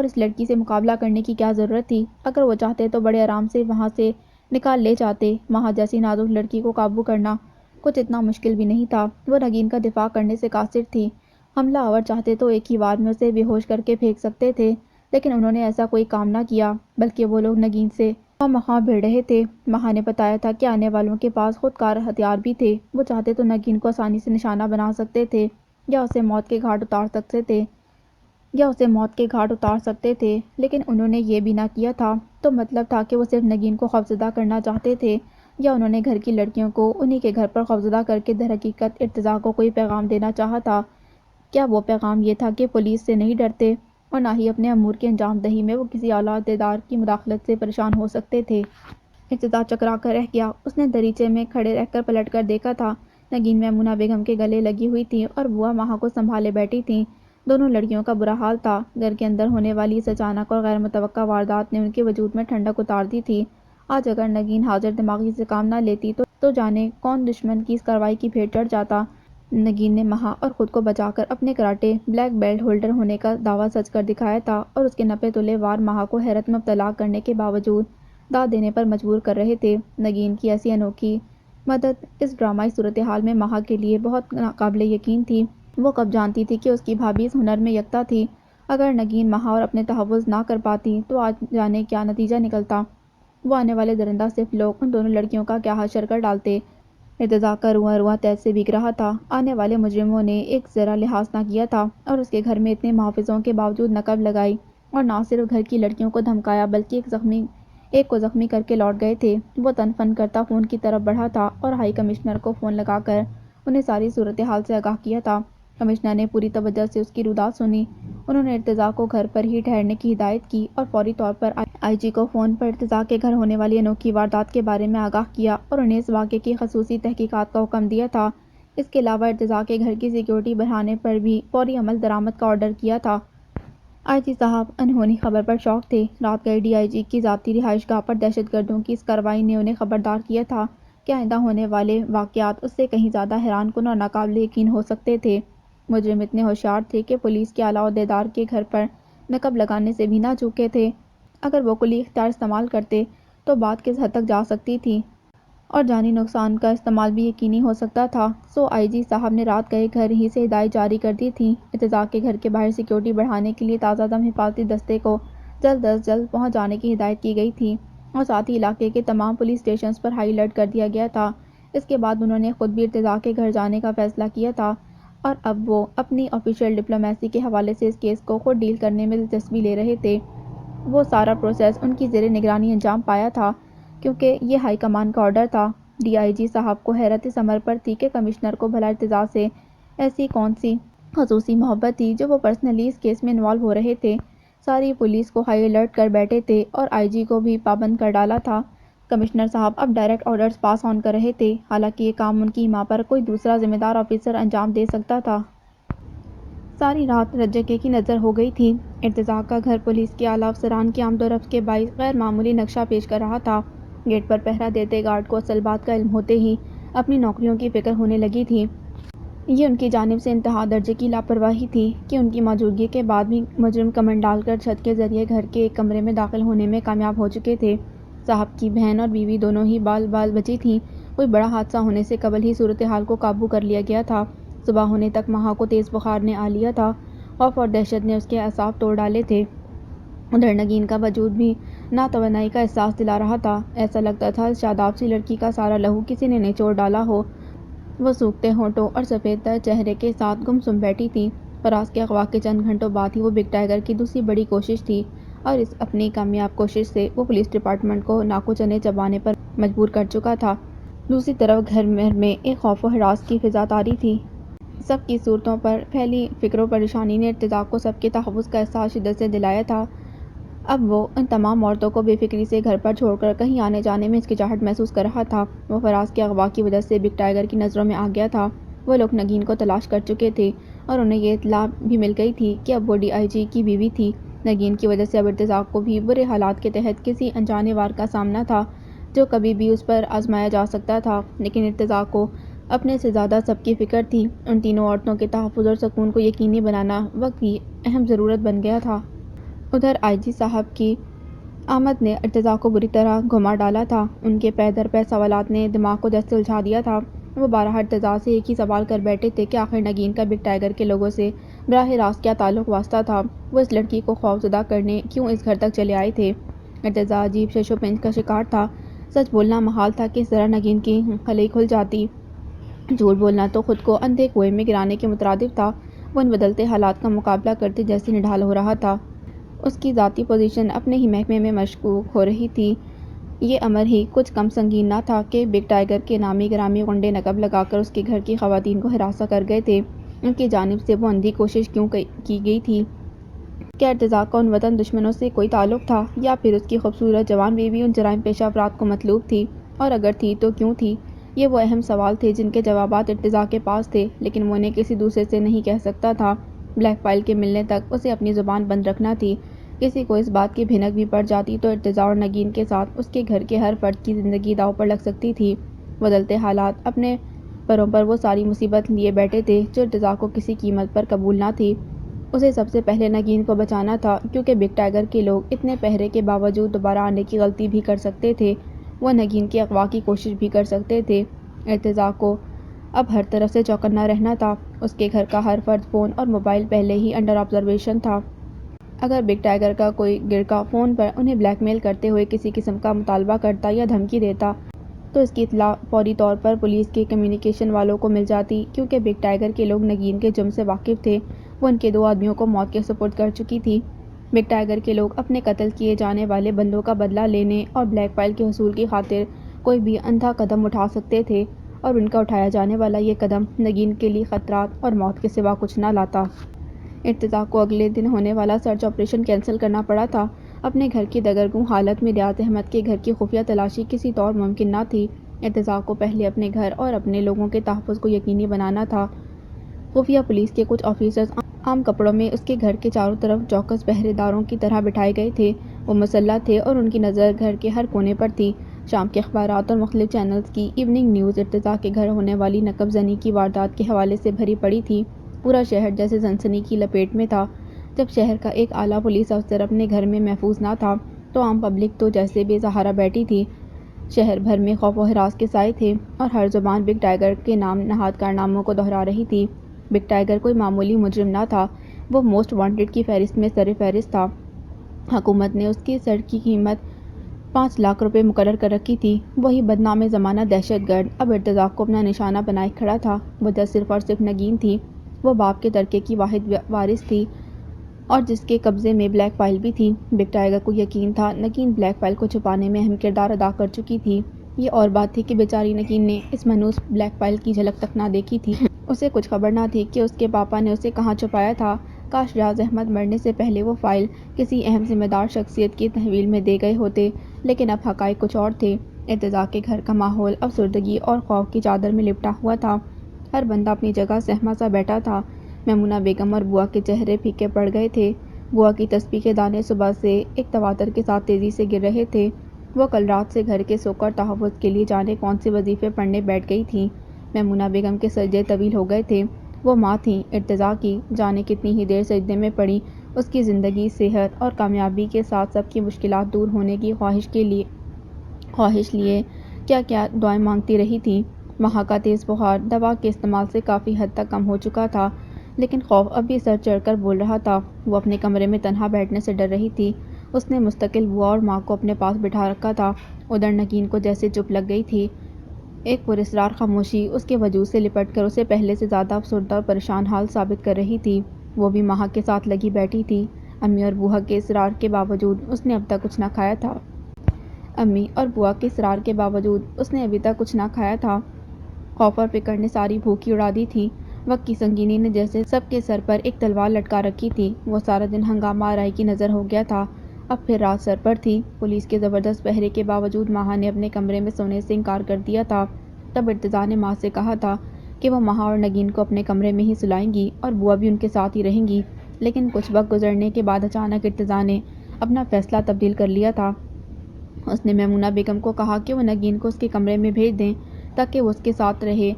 اس لڑکی سے مقابلہ کرنے کی کیا ضرورت تھی؟ اگر وہ چاہتے تو بڑے آرام سے وہاں سے نکال لے جاتے۔ مہا جیسی نازک لڑکی کو قابو کرنا کچھ اتنا مشکل بھی نہیں تھا۔ وہ نگین کا دفاع کرنے سے قاصر تھی۔ حملہ آور چاہتے تو ایک ہی بار میں اسے بے ہوش کر کے پھینک سکتے تھے، لیکن انہوں نے ایسا کوئی کام نہ کیا، بلکہ وہ لوگ نگین سے خواہ بھیڑ رہے تھے۔ مہا نے بتایا تھا کہ آنے والوں کے پاس خود کار ہتھیار بھی تھے۔ وہ چاہتے تو نگین کو آسانی سے نشانہ بنا سکتے تھے یا اسے موت کے گھاٹ اتار سکتے تھے، لیکن انہوں نے یہ بھی نہ کیا تھا۔ تو مطلب تھا کہ وہ صرف نگین کو خوفزدہ کرنا چاہتے تھے، یا انہوں نے گھر کی لڑکیوں کو انہی کے گھر پر خوفزدہ کر کے درحقیقت ارتضیٰ کو کوئی پیغام دینا چاہا تھا؟ کیا وہ پیغام یہ تھا کہ پولیس سے نہیں ڈرتے اور نہ ہی اپنے امور کی انجام دہی میں وہ کسی اعلیٰ عہدیدار کی مداخلت سے پریشان ہو سکتے تھے؟ ارتضیٰ چکرا کر رہ گیا۔ اس نے دریچے میں کھڑے رہ کر پلٹ کر دیکھا تھا۔ نگین میمونہ بیگم کے گلے لگی ہوئی تھی اور بوا مہا کو سنبھالے بیٹھی تھیں۔ دونوں لڑکیوں کا برا حال تھا۔ گھر کے اندر ہونے والی اس اچانک اور غیر متوقع واردات نے ان کے وجود میں ٹھنڈک اتار دی تھی۔ آج اگر نگین حاضر دماغی سے کام نہ لیتی تو جانے کون دشمن کی اس کارروائی کی بھیٹ چڑھ جاتا۔ نگین نے مہا اور خود کو بچا کر اپنے کراٹے بلیک بیلٹ ہولڈر ہونے کا دعویٰ سچ کر دکھایا تھا، اور اس کے نپے تلے وار مہا کو حیرت میں مبتلا کرنے کے باوجود داد دینے پر مجبور کر رہے تھے۔ نگین کی ایسی انوکھی مدد اس ڈرامائی صورتحال میں مہا کے لیے بہت ناقابل یقین تھی۔ وہ کب جانتی تھی کہ اس کی بھابھی اس ہنر میں یکتا تھی۔ اگر نگین مہا اور اپنے تحفظ نہ کر پاتی تو آج جانے کیا نتیجہ نکلتا۔ وہ آنے والے درندہ صف لوگ ان دونوں لڑکیوں کا کیا حشر کر ڈالتے۔ ارتضیٰ کا رواں تیز سے بھیگ رہا تھا۔ آنے والے مجرموں نے ایک ذرا لحاظ نہ کیا تھا اور اس کے گھر میں اتنے محافظوں کے باوجود نقب لگائی، اور نہ صرف گھر کی لڑکیوں کو دھمکایا بلکہ ایک کو زخمی کر کے لوٹ گئے تھے۔ وہ تن فن کرتا فون کی طرف بڑھا تھا اور ہائی کمشنر کو فون لگا کر انہیں ساری صورتحال سے آگاہ کیا تھا۔ کمشنر نے پوری توجہ سے اس کی روداد سنی۔ انہوں نے ارتضیٰ کو گھر پر ہی ٹھہرنے کی ہدایت کی اور فوری طور پر آئی جی کو فون پر ارتضیٰ کے گھر ہونے والی انوکھی واردات کے بارے میں آگاہ کیا اور انہیں اس واقعے کی خصوصی تحقیقات کا حکم دیا تھا۔ اس کے علاوہ ارتضیٰ کے گھر کی سیکیورٹی بڑھانے پر بھی فوری عمل درآمد کا آرڈر کیا تھا۔ آئی جی صاحب انہونی خبر پر شاک تھے۔ رات گئے ڈی آئی جی کی ذاتی رہائش گاہ پر دہشت گردوں کی اس کارروائی نے انہیں خبردار کیا تھا کہ آئندہ ہونے والے واقعات اس سے کہیں زیادہ حیران کن اور ناقابل یقین ہو سکتے تھے۔ مجرم اتنے ہوشیار تھے کہ پولیس کے اعلیٰ عہدیدار کے گھر پر نقب لگانے سے بھی نہ چوکے تھے۔ اگر وہ کلی اختیار استعمال کرتے تو بات کس حد تک جا سکتی تھی اور جانی نقصان کا احتمال بھی یقینی ہو سکتا تھا۔ سو آئی جی صاحب نے رات گئے گھر ہی سے ہدایت جاری کر دی تھی۔ ارتضیٰ کے گھر کے باہر سیکیورٹی بڑھانے کے لیے تازہ دم حفاظتی دستے کو جلد از جلد پہنچ جانے کی ہدایت کی گئی تھی، اور ساتھ ہی علاقے کے تمام پولیس اسٹیشنز پر ہائی الرٹ کر دیا گیا تھا۔ اس کے بعد انہوں نے خود بھی ارتضیٰ کے گھر جانے کا فیصلہ کیا تھا، اور اب وہ اپنی آفیشیل ڈپلومیسی کے حوالے سے اس کیس کو خود ڈیل کرنے میں دلچسپی لے رہے تھے۔ وہ سارا پروسیس ان کی زیر نگرانی انجام پایا تھا، کیونکہ یہ ہائی کمان کا آرڈر تھا۔ ڈی آئی جی صاحب کو حیرت اس امر پر تھی کہ کمشنر کو بھلا ارتضیٰ سے ایسی کون سی خصوصی محبت تھی جو وہ پرسنلی اس کیس میں انوالو ہو رہے تھے۔ ساری پولیس کو ہائی الرٹ کر بیٹھے تھے اور آئی جی کو بھی پابند کر ڈالا تھا۔ کمشنر صاحب اب ڈائریکٹ آرڈرز پاس آن کر رہے تھے، حالانکہ یہ کام ان کی ماں پر کوئی دوسرا ذمہ دار آفیسر انجام دے سکتا تھا۔ ساری رات رجکے کی نظر ہو گئی تھی۔ ارتضیٰ کا گھر پولیس کے اعلیٰ افسران کی آمد و رفت کے باعث غیر معمولی نقشہ پیش کر رہا تھا۔ گیٹ پر پہرا دیتے گارڈ کو اصل بات کا علم ہوتے ہی اپنی نوکریوں کی فکر ہونے لگی تھی۔ یہ ان کی جانب سے انتہا درجے کی لاپرواہی تھی کہ ان کی موجودگی کے بعد بھی مجرم کمن ڈال کر چھت کے ذریعے گھر کے ایک کمرے میں داخل ہونے میں کامیاب ہو چکے تھے۔ صاحب کی بہن اور بیوی دونوں ہی بال بچی تھیں۔ کوئی بڑا حادثہ ہونے سے قبل ہی صورتحال کو قابو کر لیا گیا تھا۔ صبح ہونے تک مہا کو تیز بخار نے آ لیا تھا۔ خوف اور دہشت نے اس کے اعصاب توڑ ڈالے تھے۔ ادھر نگین کا وجود بھی ناتوانائی کا احساس دلا رہا تھا۔ ایسا لگتا تھا شاداب سی لڑکی کا سارا لہو کسی نے نچوڑ ڈالا ہو۔ وہ سوکھتے ہونٹوں اور سفید تر چہرے کے ساتھ گمسم بیٹھی تھی۔ فراز کے اغوا کے چند گھنٹوں بعد ہی وہ بگ ٹائیگر کی دوسری بڑی کوشش تھی، اور اس اپنی کامیاب کوشش سے وہ پولیس ڈپارٹمنٹ کو ناکو چنے چبانے پر مجبور کر چکا تھا۔ دوسری طرف گھر میں ایک خوف و ہراس کی فضا طاری تھی۔ سب کی صورتوں پر پھیلی فکر و پریشانی نے ارتزاق کو سب کے تحفظ کا احساس شدت سے دلایا تھا۔ اب وہ ان تمام عورتوں کو بے فکری سے گھر پر چھوڑ کر کہیں آنے جانے میں ہچکچاہٹ محسوس کر رہا تھا۔ وہ فراز کے اغوا کی وجہ سے بگ ٹائیگر کی نظروں میں آ گیا تھا۔ وہ لوگ نگین کو تلاش کر چکے تھے اور انہیں یہ اطلاع بھی مل گئی تھی کہ اب وہ ڈی آئی جی کی بیوی تھی۔ نگین کی وجہ سے اب ارتزاق کو بھی برے حالات کے تحت کسی انجانے وار کا سامنا تھا جو کبھی بھی اس پر آزمایا جا سکتا تھا، لیکن ارتزاق کو اپنے سے زیادہ سب کی فکر تھی۔ ان تینوں عورتوں کے تحفظ اور سکون کو یقینی بنانا وقت کی اہم ضرورت بن گیا تھا۔ ادھر آئی جی صاحب کی آمد نے ارتزاق کو بری طرح گھما ڈالا تھا۔ ان کے پے در پے سوالات نے دماغ کو جیسے الجھا دیا تھا۔ وہ بارہا ارتزاق سے ایک ہی سوال کر بیٹھے تھے کہ آخر نگین کا بگ ٹائیگر کے لوگوں سے براہ راست کیا تعلق واسطہ تھا؟ وہ اس لڑکی کو خوفزدہ کرنے کیوں اس گھر تک چلے آئے تھے؟ ارتزاق عجیب شش و پنج کا شکار تھا۔ سچ بولنا محال تھا کہ اس طرح نگین کی خلئی کھل جاتی۔ جھوٹ بولنا تو خود کو اندھے کنویں میں گرانے کے مترادف تھا۔ وہ ان بدلتے حالات کا مقابلہ کرتے جیسے نڈھال ہو رہا تھا۔ اس کی ذاتی پوزیشن اپنے ہی محکمے میں مشکوک ہو رہی تھی۔ یہ امر ہی کچھ کم سنگین نہ تھا کہ بگ ٹائیگر کے نامی گرامی غنڈے نقب لگا کر اس کے گھر کی خواتین کو ہراساں کر گئے تھے۔ ان کی جانب سے وہ اندھی کوشش کیوں کی گئی تھی؟ کیا ارتزاق کا ان وطن دشمنوں سے کوئی تعلق تھا، یا پھر اس کی خوبصورت جوان بیوی ان جرائم پیشہ افراد کو مطلوب تھی؟ اور اگر تھی تو کیوں تھی؟ یہ وہ اہم سوال تھے جن کے جوابات ارتزاق کے پاس تھے، لیکن وہ انہیں کسی دوسرے سے نہیں کہہ سکتا تھا۔ بلیک فائل کے ملنے تک اسے اپنی زبان بند رکھنا تھی۔ کسی کو اس بات کی بھنک بھی پڑ جاتی تو ارتزاق اور نگین کے ساتھ اس کے گھر کے ہر فرد کی زندگی داؤ پر لگ سکتی تھی۔ بدلتے حالات اپنے پروں پر وہ ساری مصیبت لیے بیٹھے تھے جو ارتزاق کو کسی قیمت پر قبول نہ تھی۔ اسے سب سے پہلے نگین کو بچانا تھا، کیونکہ بگ ٹائیگر کے لوگ اتنے پہرے کے باوجود دوبارہ آنے کی غلطی بھی کر سکتے تھے۔ وہ نگین کے اغوا کی کوشش بھی کر سکتے تھے۔ ارتزاق کو اب ہر طرف سے چوکنا رہنا تھا۔ اس کے گھر کا ہر فرد فون اور موبائل پہلے ہی انڈر آبزرویشن تھا۔ اگر بگ ٹائیگر کا کوئی گرکا فون پر انہیں بلیک میل کرتے ہوئے کسی قسم کا مطالبہ کرتا یا دھمکی دیتا تو اس کی اطلاع فوری طور پر پولیس کے کمیونیکیشن والوں کو مل جاتی، کیونکہ بگ ٹائیگر کے لوگ نگین کے جرم سے واقف تھے۔ وہ ان کے 2 آدمیوں کو موت کے سپرد کر چکی تھی۔ بگ ٹائیگر کے لوگ اپنے قتل کیے جانے والے بندوں کا بدلہ لینے اور بلیک فائل کے حصول کی خاطر کوئی بھی اندھا قدم اٹھا سکتے تھے، اور ان کا اٹھایا جانے والا یہ قدم نگین کے لیے خطرات اور موت کے سوا کچھ نہ لاتا۔ ارتزاق کو اگلے دن ہونے والا سرچ آپریشن کینسل کرنا پڑا تھا۔ اپنے گھر کی دگرگوں حالت میں ریاض احمد کے گھر کی خفیہ تلاشی کسی طور ممکن نہ تھی۔ ارتزاق کو پہلے اپنے گھر اور اپنے لوگوں کے تحفظ کو یقینی بنانا تھا۔ خفیہ پولیس کے کچھ آفیسرز عام کپڑوں میں اس کے گھر کے چاروں طرف چوکس پہرے داروں کی طرح بٹھائے گئے تھے۔ وہ مسلح تھے اور ان کی نظر گھر کے ہر کونے پر تھی۔ شام کے اخبارات اور مختلف چینلز کی ایوننگ نیوز ارتزاق کے گھر ہونے والی نقب زنی کی واردات کے حوالے سے بھری پڑی تھی۔ پورا شہر جیسے سنسنی کی لپیٹ میں تھا۔ جب شہر کا ایک اعلیٰ پولیس افسر اپنے گھر میں محفوظ نہ تھا تو عام پبلک تو جیسے بے سہارا بیٹھی تھی۔ شہر بھر میں خوف و ہراس کے سائے تھے اور ہر زبان بگ ٹائیگر کے نام نہاد کارناموں کو دہرا رہی تھی۔ بگ ٹائیگر کوئی معمولی مجرم نہ تھا، وہ موسٹ وانٹڈ کی فہرست میں سر فہرست تھا۔ حکومت نے اس کی سر کی قیمت 5 لاکھ روپے مقرر کر رکھی تھی۔ وہی بدنام زمانہ دہشت گرد اب ارتزاق کو اپنا نشانہ بنائے کھڑا تھا۔ وجہ صرف اور صرف نگین تھی۔ وہ باپ کے ترکے کی واحد وارث تھی اور جس کے قبضے میں بلیک فائل بھی تھی۔ بگ ٹائیگر کو یقین تھا نگین بلیک فائل کو چھپانے میں اہم کردار ادا کر چکی تھی۔ یہ اور بات تھی کہ بیچاری نگین نے اس منحوس بلیک فائل کی جھلک تک نہ دیکھی تھی۔ اسے کچھ خبر نہ تھی کہ اس کے پاپا نے اسے کہاں چھپایا تھا۔ کاش ریاض احمد مرنے سے پہلے وہ فائل کسی اہم ذمہ دار شخصیت کی تحویل میں دے گئے ہوتے، لیکن اب حقائق کچھ اور تھے۔ ارتزاق کے گھر کا ماحول افسردگی اور خوف کی چادر میں لپٹا ہوا تھا۔ ہر بندہ اپنی جگہ سہما سا بیٹھا تھا۔ میمونہ بیگم اور بوا کے چہرے پھیکے پڑ گئے تھے۔ بوا کی تسبیح کے دانے صبح سے ایک تواتر کے ساتھ تیزی سے گر رہے تھے۔ وہ کل رات سے گھر کے سوگ اور تحفظ کے لیے جانے کون سے وظیفے پڑھنے بیٹھ گئی تھیں۔ میمونہ بیگم کے سجدے طویل ہو گئے تھے۔ وہ ماں تھیں ارتضیٰ کی، جانے کتنی ہی دیر سجدے میں پڑی، اس کی زندگی، صحت اور کامیابی کے ساتھ سب کی مشکلات دور ہونے کی خواہش لیے کیا کیا دعائیں مانگتی رہی تھیں۔ وہاں کا تیز بخار دوا کے استعمال سے کافی حد تک کم ہو چکا تھا، لیکن خوف اب بھی سر چڑھ کر بول رہا تھا۔ وہ اپنے کمرے میں تنہا بیٹھنے سے ڈر رہی تھی۔ اس نے مستقل بوا اور ماں کو اپنے پاس بٹھا رکھا تھا۔ ادھر نگین کو جیسے چپ لگ گئی تھی۔ ایک پراسرار خاموشی اس کے وجود سے لپٹ کر اسے پہلے سے زیادہ افسردہ اور پریشان حال ثابت کر رہی تھی۔ وہ بھی ماں کے ساتھ لگی بیٹھی تھی۔ امی اور بوا کے اصرار کے باوجود اس نے اب تک کچھ نہ کھایا تھا۔ امی اور بوا کے اصرار کے باوجود اس نے ابھی تک کچھ نہ کھایا تھا۔ خوف اور فکر نے ساری بھوک ہی اڑا دی تھی۔ وقت کی سنگینی نے جیسے سب کے سر پر ایک تلوار لٹکا رکھی تھی۔ وہ سارا دن ہنگامہ آرائی کی نظر ہو گیا تھا۔ اب پھر رات سر پر تھی۔ پولیس کے زبردست پہرے کے باوجود ماہا نے اپنے کمرے میں سونے سے انکار کر دیا تھا۔ تب ارتضیٰ نے ماں سے کہا تھا کہ وہ ماہا اور نگین کو اپنے کمرے میں ہی سلائیں گی اور بوا بھی ان کے ساتھ ہی رہیں گی، لیکن کچھ وقت گزرنے کے بعد اچانک ارتضیٰ نے اپنا فیصلہ تبدیل کر لیا تھا۔ اس نے میمونہ بیگم کو کہا کہ وہ نگین کو اس کے کمرے میں بھیج دیں تاکہ وہ اس کے ساتھ رہے۔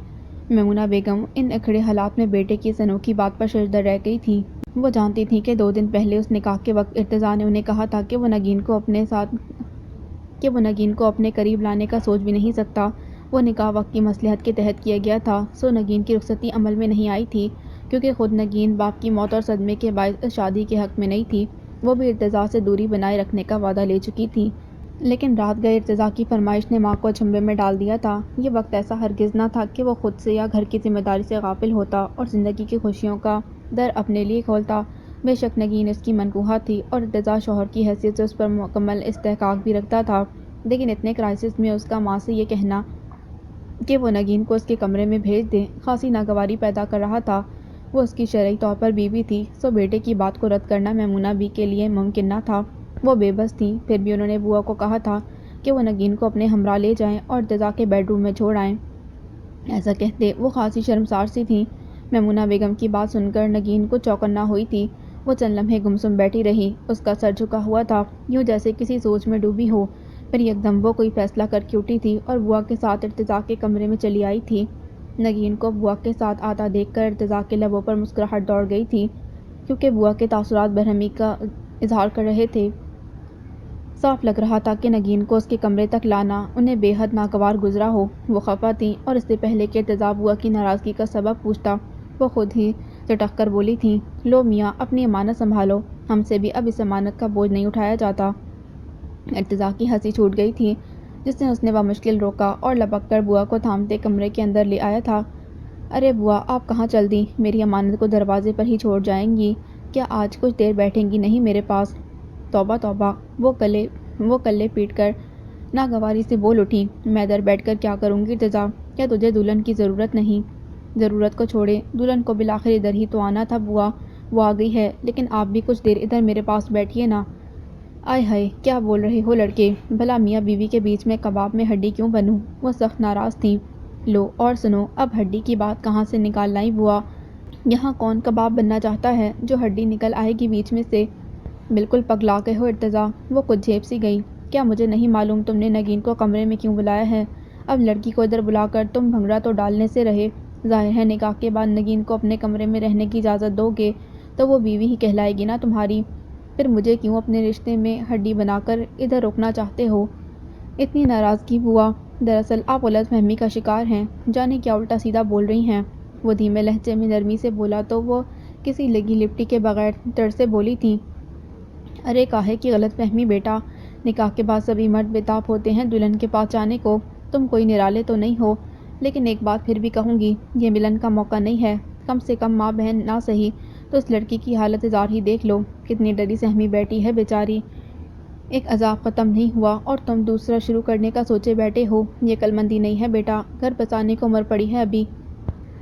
میمونہ بیگم ان اکھڑے حالات میں بیٹے کی اس انوکھی بات پر شرمندہ رہ گئی تھیں۔ وہ جانتی تھیں کہ 2 دن پہلے اس نکاح کے وقت ارتضیٰ نے انہیں کہا تھا کہ وہ نگین کو اپنے قریب لانے کا سوچ بھی نہیں سکتا۔ وہ نکاح وقت کی مصلحت کے تحت کیا گیا تھا، سو نگین کی رخصتی عمل میں نہیں آئی تھی، کیونکہ خود نگین باپ کی موت اور صدمے کے باعث اس شادی کے حق میں نہیں تھی۔ وہ بھی ارتضیٰ سے دوری بنائے رکھنے کا وعدہ لے چکی تھی، لیکن رات گئے ارتضیٰ کی فرمائش نے ماں کو اچنبھے میں ڈال دیا تھا۔ یہ وقت ایسا ہرگز نہ تھا کہ وہ خود سے یا گھر کی ذمہ داری سے غافل ہوتا اور زندگی کی خوشیوں کا در اپنے لیے کھولتا۔ بے شک نگین اس کی منکوحہ تھی اور ارتضیٰ شوہر کی حیثیت سے اس پر مکمل استحقاق بھی رکھتا تھا، لیکن اتنے کرائسس میں اس کا ماں سے یہ کہنا کہ وہ نگین کو اس کے کمرے میں بھیج دیں خاصی ناگواری پیدا کر رہا تھا۔ وہ اس کی شرعی طور پر بیوی تھی، سو بیٹے کی بات کو رد کرنا میمونہ بی کے لیے ممکن نہ تھا۔ وہ بے بس تھیں، پھر بھی انہوں نے بوا کو کہا تھا کہ وہ نگین کو اپنے ہمراہ لے جائیں اور ارتضیٰ کے بیڈ روم میں چھوڑ آئیں۔ ایسا کہتے وہ خاصی شرمسار سی تھیں۔ میمونہ بیگم کی بات سن کر نگین کو چوکنا ہوئی تھی۔ وہ چند لمحے گمسم بیٹھی رہی، اس کا سر جھکا ہوا تھا، یوں جیسے کسی سوچ میں ڈوبی ہو۔ پھر یکدم وہ کوئی فیصلہ کر کے اٹھی تھی اور بوا کے ساتھ ارتضیٰ کے کمرے میں چلی آئی تھی۔ نگین کو بوا کے ساتھ آتا دیکھ کر ارتضیٰ کے لبوں پر مسکراہٹ دوڑ گئی تھی، کیونکہ بوا کے تاثرات برہمی کا اظہار کر رہے تھے۔ صاف لگ رہا تھا کہ نگین کو اس کے کمرے تک لانا انہیں بے حد ناگوار گزرا ہو۔ وہ خفا تھیں اور اس سے پہلے کہ ارتضیٰ بوا کی ناراضگی کا سبب پوچھتا، وہ خود ہی چٹک کر بولی تھیں، لو میاں اپنی امانت سنبھالو، ہم سے بھی اب اس امانت کا بوجھ نہیں اٹھایا جاتا۔ ارتضیٰ کی ہنسی چھوٹ گئی تھی، جس نے اس نے بمشکل روکا اور لپک کر بوا کو تھامتے کمرے کے اندر لے آیا تھا۔ ارے بوا آپ کہاں چل دیں، میری امانت کو دروازے پر ہی چھوڑ جائیں گی کیا؟ آج کچھ دیر بیٹھیں گی نہیں میرے پاس؟ توبہ توبہ، وہ کلے پیٹ کر ناگواری سے بول اٹھی، میں ادھر بیٹھ کر کیا کروں گی ارتضیٰ؟ کیا تجھے دلہن کی ضرورت نہیں؟ ضرورت کو چھوڑے، دلہن کو بالآخر ادھر ہی تو آنا تھا بوا، وہ آ گئی ہے، لیکن آپ بھی کچھ دیر ادھر میرے پاس بیٹھیے نا۔ آئے ہائے کیا بول رہے ہو لڑکے، بھلا میاں بیوی کے بیچ میں کباب میں ہڈی کیوں بنوں؟ وہ سخت ناراض تھیں۔ لو اور سنو، اب ہڈی کی بات کہاں سے نکال لائی بوا؟ یہاں کون کباب بننا چاہتا ہے جو ہڈی نکل آئے گی بیچ میں سے؟ بالکل پگلا گئے ہو ارتضیٰ، وہ کچھ جھیپ سی گئی۔ کیا مجھے نہیں معلوم تم نے نگین کو کمرے میں کیوں بلایا ہے؟ اب لڑکی کو ادھر بلا کر تم بھنگڑا تو ڈالنے سے رہے۔ ظاہر ہے نکاح کے بعد نگین کو اپنے کمرے میں رہنے کی اجازت دو گے تو وہ بیوی ہی کہلائے گی نا تمہاری، پھر مجھے کیوں اپنے رشتے میں ہڈی بنا کر ادھر روکنا چاہتے ہو؟ اتنی ناراضگی بوا؟ دراصل آپ غلط فہمی کا شکار ہیں، جانے کیا الٹا سیدھا بول رہی ہیں۔ وہ دھیمے لہجے میں نرمی سے بولا تو وہ کسی لگی لپٹی کے بغیر تڑ سے بولی تھیں، ارے کاہے کی غلط فہمی بیٹا، نکاح کے بعد سبھی مرد بےتاب ہوتے ہیں دلہن کے پاس جانے کو، تم کوئی نرالے تو نہیں ہو، لیکن ایک بات پھر بھی کہوں گی، یہ ملن کا موقع نہیں ہے، کم سے کم ماں بہن نہ سہی تو اس لڑکی کی حالت زار ہی دیکھ لو، کتنی ڈری سہمی بیٹھی ہے بیچاری، ایک عذاب ختم نہیں ہوا اور تم دوسرا شروع کرنے کا سوچے بیٹھے ہو، یہ کل مندی نہیں ہے بیٹا، گھر بسانے کو عمر پڑی ہے ابھی۔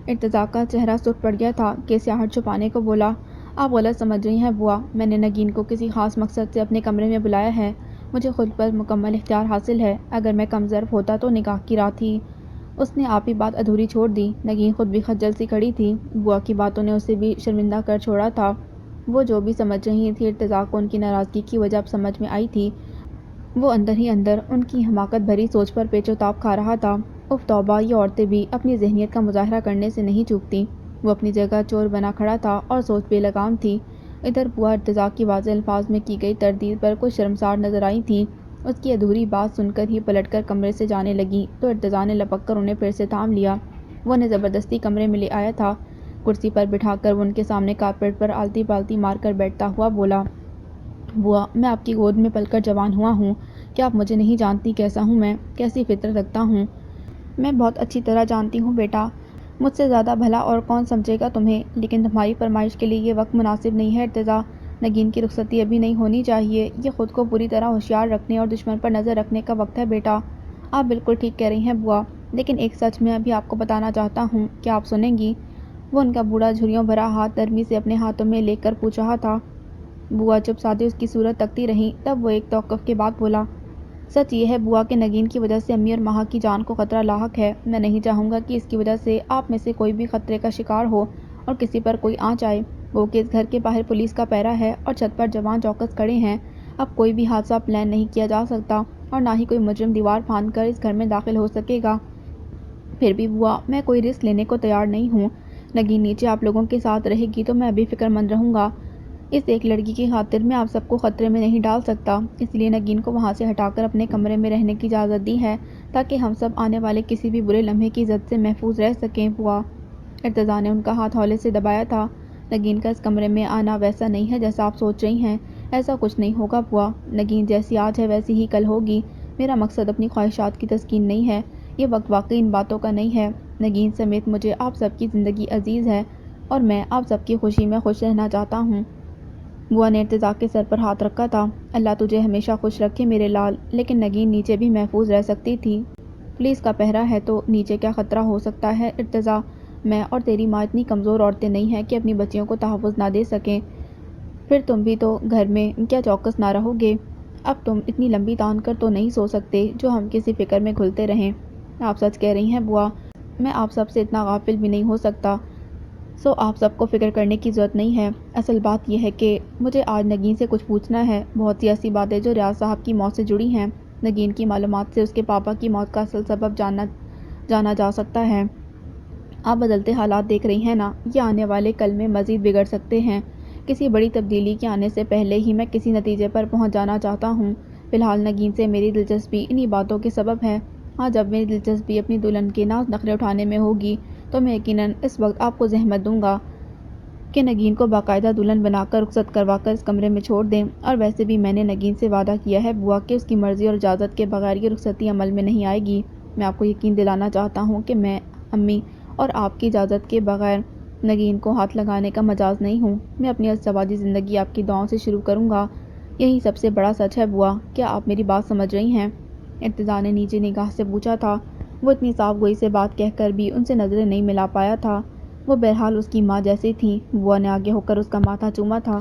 ارتضیٰ کا چہرہ سرخ پڑ گیا تھا کہ سیاہٹ چھپانے کو بولا، آپ غلط سمجھ رہی ہیں بوا، میں نے نگین کو کسی خاص مقصد سے اپنے کمرے میں بلایا ہے، مجھے خود پر مکمل اختیار حاصل ہے، اگر میں کم ظرف ہوتا تو نکاح کی رات ہی۔ اس نے آپ ہی بات ادھوری چھوڑ دی۔ نگین خود بھی خجل سی کھڑی تھی، بوا کی باتوں نے اسے بھی شرمندہ کر چھوڑا تھا۔ وہ جو بھی سمجھ رہی تھی ارتضیٰ کو ان کی ناراضگی کی وجہ اب سمجھ میں آئی تھی۔ وہ اندر ہی اندر ان کی حماقت بھری سوچ پر پیچ و تاب کھا رہا تھا۔ اف توبہ، یہ عورتیں بھی اپنی ذہنیت کا مظاہرہ کرنے سے نہیں چوکتی۔ وہ اپنی جگہ چور بنا کھڑا تھا اور سوچ بے لگام تھی۔ ادھر بوا ارتضیٰ کی واضح الفاظ میں کی گئی تردید پر کچھ شرمسار نظر آئی تھی۔ اس کی ادھوری بات سن کر ہی پلٹ کر کمرے سے جانے لگی تو ارتضیٰ نے لپک کر انہیں پھر سے تھام لیا۔ وہ انہیں زبردستی کمرے میں لے آیا تھا۔ کرسی پر بٹھا کر وہ ان کے سامنے کارپیٹ پر آلتی پالتی مار کر بیٹھتا ہوا بولا، بوا، میں آپ کی گود میں پل کر جوان ہوا ہوں۔ کیا آپ مجھے نہیں جانتی کیسا ہوں میں، کیسی فطرت رکھتا ہوں؟ میں بہت اچھی طرح جانتی ہوں بیٹا، مجھ سے زیادہ بھلا اور کون سمجھے گا تمہیں، لیکن تمہاری فرمائش کے لیے یہ وقت مناسب نہیں ہے ارتضیٰ۔ نگین کی رخصتی ابھی نہیں ہونی چاہیے، یہ خود کو پوری طرح ہوشیار رکھنے اور دشمن پر نظر رکھنے کا وقت ہے بیٹا۔ آپ بالکل ٹھیک کہہ رہی ہیں بوا، لیکن ایک سچ میں ابھی آپ کو بتانا چاہتا ہوں، کیا آپ سنیں گی؟ وہ ان کا بوڑھا جھریوں بھرا ہاتھ نرمی سے اپنے ہاتھوں میں لے کر پوچھ رہا تھا۔ بوا چپ سادھے اس کی صورت تکتی رہیں، تب وہ ایک توقف کے بعد بولا، سچ یہ ہے بوا کہ نگین کی وجہ سے امی اور ماہا کی جان کو خطرہ لاحق ہے۔ میں نہیں چاہوں گا کہ اس کی وجہ سے آپ میں سے کوئی بھی خطرے کا شکار ہو اور کسی پر کوئی آنچ آئے۔ وہ کہ اس گھر کے باہر پولیس کا پہرا ہے اور چھت پر جوان چوکس کھڑے ہیں۔ اب کوئی بھی حادثہ پلان نہیں کیا جا سکتا اور نہ ہی کوئی مجرم دیوار پھاند کر اس گھر میں داخل ہو سکے گا۔ پھر بھی بوا، میں کوئی رسک لینے کو تیار نہیں ہوں۔ نگین نیچے آپ لوگوں کے ساتھ رہے گی تو میں بھی فکر مند رہوں گا۔ اس ایک لڑکی کی خاطر میں آپ سب کو خطرے میں نہیں ڈال سکتا، اس لیے نگین کو وہاں سے ہٹا کر اپنے کمرے میں رہنے کی اجازت دی ہے تاکہ ہم سب آنے والے کسی بھی برے لمحے کی زد سے محفوظ رہ سکیں۔ بوا، ارتضیٰ نے ان کا ہاتھ ہولے سے دبایا تھا۔ نگین کا اس کمرے میں آنا ویسا نہیں ہے جیسا آپ سوچ رہی ہیں، ایسا کچھ نہیں ہوگا بوا۔ نگین جیسی آج ہے ویسی ہی کل ہوگی۔ میرا مقصد اپنی خواہشات کی تسکین نہیں ہے، یہ وقت واقعی ان باتوں کا نہیں ہے۔ نگین سمیت مجھے آپ سب کی زندگی عزیز ہے اور میں آپ سب کی خوشی میں خوش رہنا چاہتا ہوں۔ بوا نے ارتضیٰ کے سر پر ہاتھ رکھا تھا۔ اللہ تجھے ہمیشہ خوش رکھے میرے لال، لیکن نگین نیچے بھی محفوظ رہ سکتی تھی۔ پولیس کا پہرا ہے تو نیچے کیا خطرہ ہو سکتا ہے ارتضیٰ؟ میں اور تیری ماں اتنی کمزور عورتیں نہیں ہیں کہ اپنی بچیوں کو تحفظ نہ دے سکیں۔ پھر تم بھی تو گھر میں کیا چوکس نہ رہو گے؟ اب تم اتنی لمبی تان کر تو نہیں سو سکتے جو ہم کسی فکر میں گھلتے رہیں۔ آپ سچ کہہ رہی ہیں بوا، میں آپ سب سے اتنا غافل بھی نہیں ہو سکتا، سو آپ سب کو فکر کرنے کی ضرورت نہیں ہے۔ اصل بات یہ ہے کہ مجھے آج نگین سے کچھ پوچھنا ہے، بہت سی ایسی باتیں جو ریاض صاحب کی موت سے جڑی ہیں۔ نگین کی معلومات سے اس کے پاپا کی موت کا اصل سبب جانا جا سکتا ہے۔ آپ بدلتے حالات دیکھ رہی ہیں نا، یہ آنے والے کل میں مزید بگڑ سکتے ہیں۔ کسی بڑی تبدیلی کے آنے سے پہلے ہی میں کسی نتیجے پر پہنچ جانا چاہتا ہوں۔ فی الحال نگین سے میری دلچسپی انہی باتوں کے سبب ہے۔ ہاں، جب میری دلچسپی اپنی دلہن کے ناز نخرے اٹھانے میں ہوگی تو میں یقیناً اس وقت آپ کو زحمت دوں گا کہ نگین کو باقاعدہ دلہن بنا کر رخصت کروا کر اس کمرے میں چھوڑ دیں۔ اور ویسے بھی میں نے نگین سے وعدہ کیا ہے بوا کہ اس کی مرضی اور اجازت کے بغیر یہ رخصتی عمل میں نہیں آئے گی۔ میں آپ کو یقین دلانا چاہتا ہوں کہ میں امی اور آپ کی اجازت کے بغیر نگین کو ہاتھ لگانے کا مجاز نہیں ہوں۔ میں اپنی ازدواجی زندگی آپ کی دعاؤں سے شروع کروں گا، یہی سب سے بڑا سچ ہے بوا۔ کیا آپ میری بات سمجھ رہی ہیں؟ ارتضیٰ نے نیچے نگاہ سے پوچھا تھا۔ وہ اتنی صاف گوئی سے بات کہہ کر بھی ان سے نظریں نہیں ملا پایا تھا۔ وہ بہرحال اس کی ماں جیسی تھیں۔ بوا نے آگے ہو کر اس کا ماتھا چوما تھا۔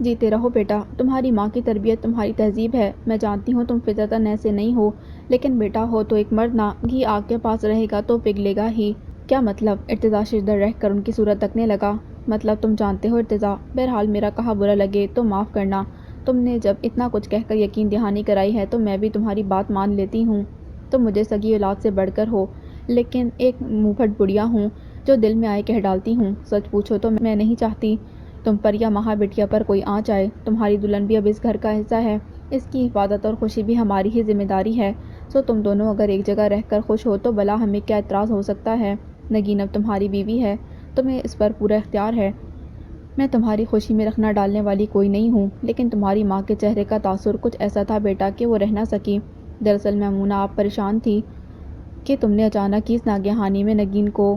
جیتے رہو بیٹا، تمہاری ماں کی تربیت تمہاری تہذیب ہے۔ میں جانتی ہوں تم فطرتاً ایسے نہیں ہو، لیکن بیٹا ہو تو ایک مرد نا، گھی آگ کے پاس رہے گا تو پگھلے گا ہی۔ کیا مطلب؟ ارتضیٰ ششدر رہ کر ان کی صورت تکنے لگا۔ مطلب تم جانتے ہو ارتضیٰ، بہرحال میرا کہا برا لگے تو معاف کرنا۔ تم نے جب اتنا کچھ کہہ کر یقین دہانی کرائی ہے تو میں بھی تمہاری بات مان لیتی ہوں۔ تم مجھے سگی اولاد سے بڑھ کر ہو، لیکن ایک منہ پھٹ بڑھیا ہوں جو دل میں آئے کہہ ڈالتی ہوں۔ سچ پوچھو تو میں نہیں چاہتی تم پر یا مہا بٹیا پر کوئی آنچ آئے۔ تمہاری دلہن بھی اب اس گھر کا حصہ ہے، اس کی حفاظت اور خوشی بھی ہماری ہی ذمہ داری ہے۔ سو تم دونوں اگر ایک جگہ رہ کر خوش ہو تو بھلا ہمیں کیا اعتراض ہو سکتا ہے؟ نگین اب تمہاری بیوی ہے، تمہیں اس پر پورا اختیار ہے۔ میں تمہاری خوشی میں رخنہ ڈالنے والی کوئی نہیں ہوں، لیکن تمہاری ماں کے چہرے کا تاثر کچھ ایسا تھا بیٹا کہ وہ رہ نہ سکی۔ دراصل میمونہ آپ پریشان تھی کہ تم نے اچانک ہی اس ناگہانی میں نگین کو۔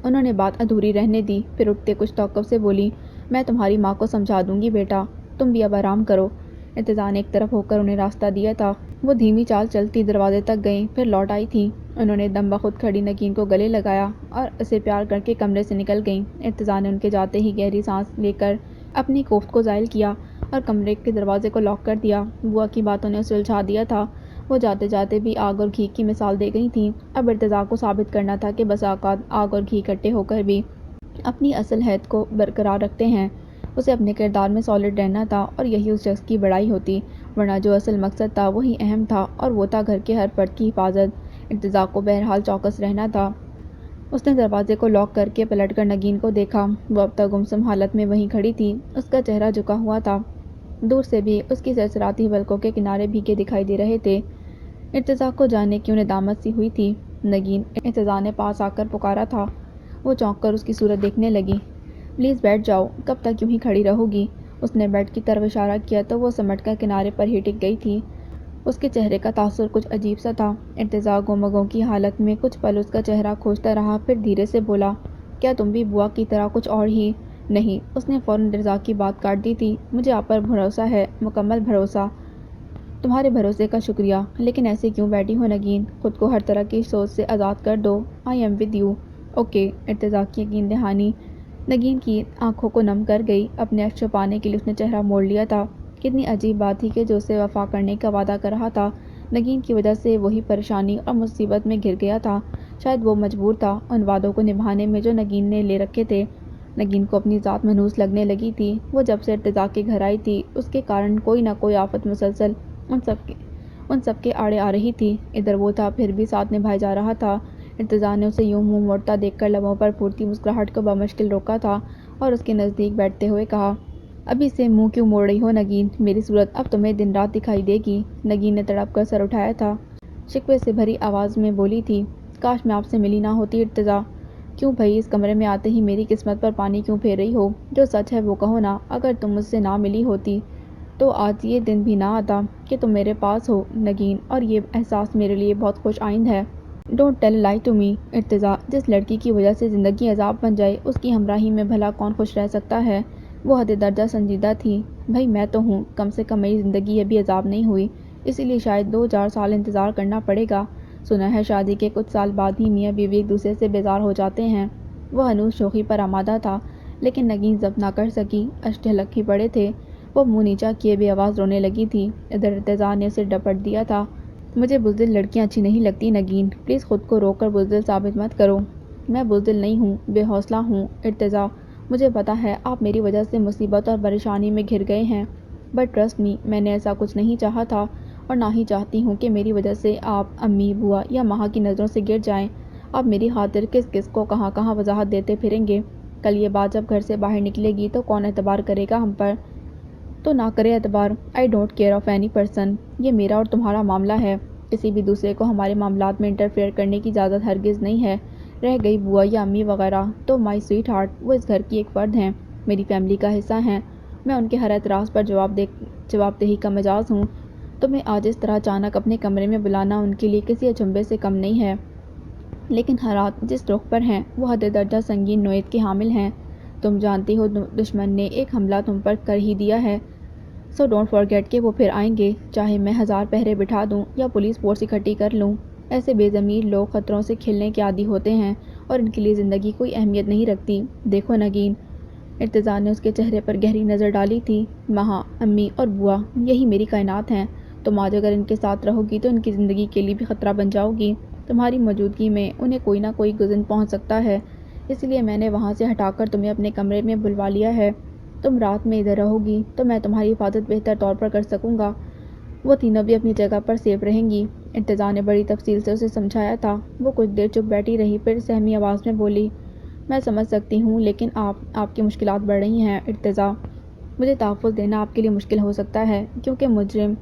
انہوں نے بات ادھوری رہنے دی، پھر اٹھتے کچھ توقف سے بولی، میں تمہاری ماں کو سمجھا دوں گی بیٹا، تم بھی اب آرام کرو۔ ارتضیٰ نے ایک طرف ہو کر انہیں راستہ دیا تھا۔ وہ دھیمی چال چلتی دروازے تک گئیں، پھر لوٹ آئی تھیں۔ انہوں نے دم بخود کھڑی نگین کو گلے لگایا اور اسے پیار کر کے کمرے سے نکل گئیں۔ ارتضیٰ نے ان کے جاتے ہی گہری سانس لے کر اپنی کوفت کو زائل کیا اور کمرے کے دروازے کو لاک کر دیا۔ بوا کی باتوں نے اسے الجھا دیا تھا۔ وہ جاتے جاتے بھی آگ اور گھی کی مثال دے گئی تھیں۔ اب ارتضیٰ کو ثابت کرنا تھا کہ بسا اوقات آگ اور گھی اکٹھے ہو کر بھی اپنی اصل حیت کو برقرار رکھتے ہیں۔ اسے اپنے کردار میں سالڈ رہنا تھا اور یہی اس شخص کی بڑائی ہوتی، ورنہ جو اصل مقصد تھا وہی اہم تھا، اور وہ تھا گھر کے ہر فرد کی حفاظت۔ ارتضا کو بہرحال چوکس رہنا تھا۔ اس نے دروازے کو لاک کر کے پلٹ کر نگین کو دیکھا۔ وہ اب تک گمسم حالت میں وہیں کھڑی تھی، اس کا چہرہ جھکا ہوا تھا، دور سے بھی اس کی سرسراتی پلکوں کے کنارے بھیگے دکھائی دے رہے تھے۔ ارتضا کو جانے کیوں ندامت سی ہوئی تھی۔ نگین، ارتضا نے پاس آ کر پکارا تھا۔ وہ چونک کر اس کی صورت دیکھنے لگی۔ پلیز بیٹھ جاؤ، کب تک یوں ہی کھڑی رہو گی؟ اس نے بیڈ کی طرف اشارہ کیا تو وہ سمٹ کر کنارے پر ہی ٹک گئی تھی۔ اس کے چہرے کا تاثر کچھ عجیب سا تھا۔ ارتضا گم کی حالت میں کچھ پل اس کا چہرہ کھوجتا رہا، پھر دھیرے سے بولا، کیا تم بھی بوا کی طرح کچھ اور ہی؟ نہیں، اس نے فوراً ارتضا کی بات کاٹ دی تھی۔ مجھے آپ پر بھروسہ ہے، مکمل بھروسہ۔ تمہارے بھروسے کا شکریہ، لیکن ایسے کیوں بیٹھی ہو نگین؟ خود کو ہر طرح کی سوچ سے آزاد کر دو۔ I am with you. Okay. Irtaza کی یقین دہانی نگین کی آنکھوں کو نم کر گئی۔ اپنے عکس چھپانے کے لیے اس نے چہرہ موڑ لیا تھا۔ کتنی عجیب بات تھی کہ جو اسے وفا کرنے کا وعدہ کر رہا تھا، نگین کی وجہ سے وہی پریشانی اور مصیبت میں گر گیا تھا۔ شاید وہ مجبور تھا ان وعدوں کو نبھانے میں جو نگین نے لے رکھے تھے۔ نگین کو اپنی ذات منحوس لگنے لگی تھی۔ وہ جب سے ارتضا کے گھر آئی تھی، اس کے کارن کوئی نہ کوئی آفت مسلسل ان سب کے آڑے آ رہی تھی۔ ادھر وہ تھا، پھر بھی ساتھ نبھائے جا رہا تھا۔ ارتضا نے اسے یوں منہ موڑتا دیکھ کر لبوں پر پھوٹتی مسکراہٹ کو بمشکل روکا تھا اور اس کے نزدیک بیٹھتے ہوئے کہا، ابھی سے منہ کیوں موڑ رہی ہو نگین؟ میری صورت اب تمہیں دن رات دکھائی دے گی۔ نگین نے تڑپ کر سر اٹھایا تھا، شکوے سے بھری آواز میں بولی تھی، کاش میں آپ سے ملی نہ ہوتی ارتضا۔ کیوں بھئی، اس کمرے میں آتے ہی میری قسمت پر پانی کیوں پھیر رہی ہو؟ جو سچ ہے وہ کہو نا۔ اگر تم مجھ سے نہ ملی ہوتی تو آج یہ دن بھی نہ آتا کہ تم میرے پاس ہو نگین، اور یہ احساس میرے لیے بہت خوش آئند ہے۔ Don't tell lie to me Irtaza. جس لڑکی کی وجہ سے زندگی عذاب بن جائے، اس کی ہمراہی میں بھلا کون خوش رہ سکتا ہے؟ وہ حد درجہ سنجیدہ تھی۔ بھئی میں تو ہوں، کم سے کم میری زندگی ابھی عذاب نہیں ہوئی، اسی لیے شاید 2-4 سال انتظار کرنا پڑے گا۔ سنا ہے شادی کے کچھ سال بعد ہی میاں بیوی ایک دوسرے سے بیزار ہو جاتے ہیں۔ وہ ہنوز شوخی پر آمادہ تھا، لیکن نگین ضبط نہ کر سکی، اشک ڈھلک ہی پڑے تھے۔ وہ منہ نیچا کیے بے آواز رونے لگی تھی۔ ادھر ارتضا نے اسے ڈپٹ دیا تھا، مجھے بزدل لڑکیاں اچھی نہیں لگتی نگین، پلیز خود کو روک کر بزدل ثابت مت کرو۔ میں بزدل نہیں ہوں، بے حوصلہ ہوں ارتضا۔ مجھے پتا ہے آپ میری وجہ سے مصیبت اور پریشانی میں گھر گئے ہیں، بٹ ٹرسٹ می، میں نے ایسا کچھ نہیں چاہا تھا اور نہ ہی چاہتی ہوں کہ میری وجہ سے آپ امی، بوا یا ماں کی نظروں سے گر جائیں۔ آپ میری خاطر کس کس کو کہاں کہاں وضاحت دیتے پھریں گے؟ کل یہ بات جب گھر سے باہر نکلے گی تو کون اعتبار کرے گا ہم پر؟ تو نہ کرے اعتبار۔ I don't care of any person. یہ میرا اور تمہارا معاملہ ہے، کسی بھی دوسرے کو ہمارے معاملات میں انٹرفیئر کرنے کی اجازت ہرگز نہیں ہے۔ رہ گئی بوا یا امی وغیرہ، تو مائی سویٹ ہارٹ، وہ اس گھر کی ایک فرد ہیں، میری فیملی کا حصہ ہیں۔ میں ان کے ہر اعتراض پر جواب دہی کا مجاز ہوں۔ تمہیں آج اس طرح اچانک اپنے کمرے میں بلانا ان کے لیے کسی اچنبھے سے کم نہیں ہے، لیکن حالات جس رخ پر ہیں وہ حد درجہ سنگین نوعیت کے حامل ہیں۔ تم جانتی ہو دشمن نے ایک حملہ تم پر کر ہی دیا ہے، سو ڈونٹ فارگیٹ کہ وہ پھر آئیں گے، چاہے میں 1000 پہرے بٹھا دوں یا پولیس فورس اکٹھی کر لوں۔ ایسے بے ضمیر لوگ خطروں سے کھیلنے کے عادی ہوتے ہیں اور ان کے لیے زندگی کوئی اہمیت نہیں رکھتی۔ دیکھو نگین، ارتضا نے اس کے چہرے پر گہری نظر ڈالی تھی، ماں، امی اور بوا یہی میری کائنات ہیں۔ تم آج اگر ان کے ساتھ رہو گی تو ان کی زندگی کے لیے بھی خطرہ بن جاؤ گی۔ تمہاری موجودگی میں انہیں کوئی نہ کوئی گزن پہنچ سکتا ہے، اس لیے میں نے وہاں سے ہٹا کر تمہیں اپنے کمرے میں بلوا لیا ہے۔ تم رات میں ادھر رہو گی تو میں تمہاری حفاظت بہتر طور پر کر سکوں گا، وہ تینوں بھی اپنی جگہ پر سیف رہیں گی۔ ارتضا نے بڑی تفصیل سے اسے سمجھایا تھا۔ وہ کچھ دیر چپ بیٹھی رہی، پھر سہمی آواز میں بولی، میں سمجھ سکتی ہوں، لیکن آپ کی مشکلات بڑھ رہی ہیں ارتضا۔ مجھے تحفظ دینا آپ کے لیے مشکل ہو سکتا ہے، کیونکہ مجرم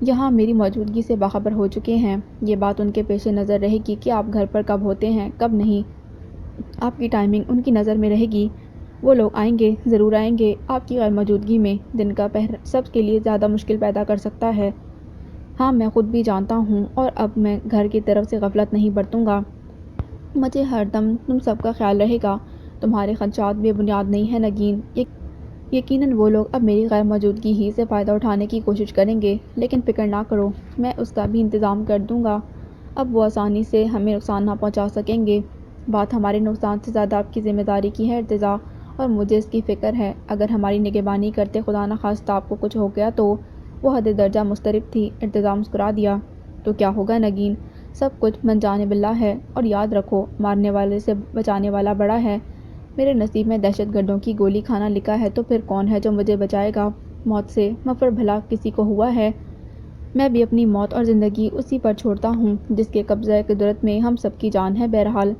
یہاں میری موجودگی سے باخبر ہو چکے ہیں۔ یہ بات ان کے پیش نظر رہے گی کہ آپ گھر پر کب ہوتے ہیں، کب نہیں۔ آپ کی ٹائمنگ ان کی نظر میں رہے گی۔ وہ لوگ آئیں گے، ضرور آئیں گے، آپ کی غیر موجودگی میں دن کا پہر سب کے لیے زیادہ مشکل پیدا کر سکتا ہے۔ ہاں میں خود بھی جانتا ہوں، اور اب میں گھر کی طرف سے غفلت نہیں برتوں گا۔ مجھے ہر دم تم سب کا خیال رہے گا۔ تمہارے خدشات بے بنیاد نہیں ہیں نگین۔ یقیناً وہ لوگ اب میری غیر موجودگی ہی سے فائدہ اٹھانے کی کوشش کریں گے، لیکن فکر نہ کرو، میں اس کا بھی انتظام کر دوں گا۔ اب وہ آسانی سے ہمیں نقصان نہ پہنچا سکیں گے۔ بات ہمارے نقصان سے زیادہ آپ کی ذمہ داری کی ہے ارتضا، اور مجھے اس کی فکر ہے۔ اگر ہماری نگہبانی کرتے خدا نخواستہ آپ کو کچھ ہو گیا تو؟ وہ حد درجہ مضطرب تھی۔ ارتضا مسکرا دیا، تو کیا ہوگا نگین، سب کچھ من جانب اللہ ہے، اور یاد رکھو مارنے والے سے بچانے والا بڑا ہے۔ میرے نصیب میں دہشت گردوں کی گولی کھانا لکھا ہے تو پھر کون ہے جو مجھے بچائے گا موت سے؟ مفر بھلا کسی کو ہوا ہے؟ میں بھی اپنی موت اور زندگی اسی پر چھوڑتا ہوں جس کے قبضہ قدرت میں ہم سب کی جان ہے۔ بہرحال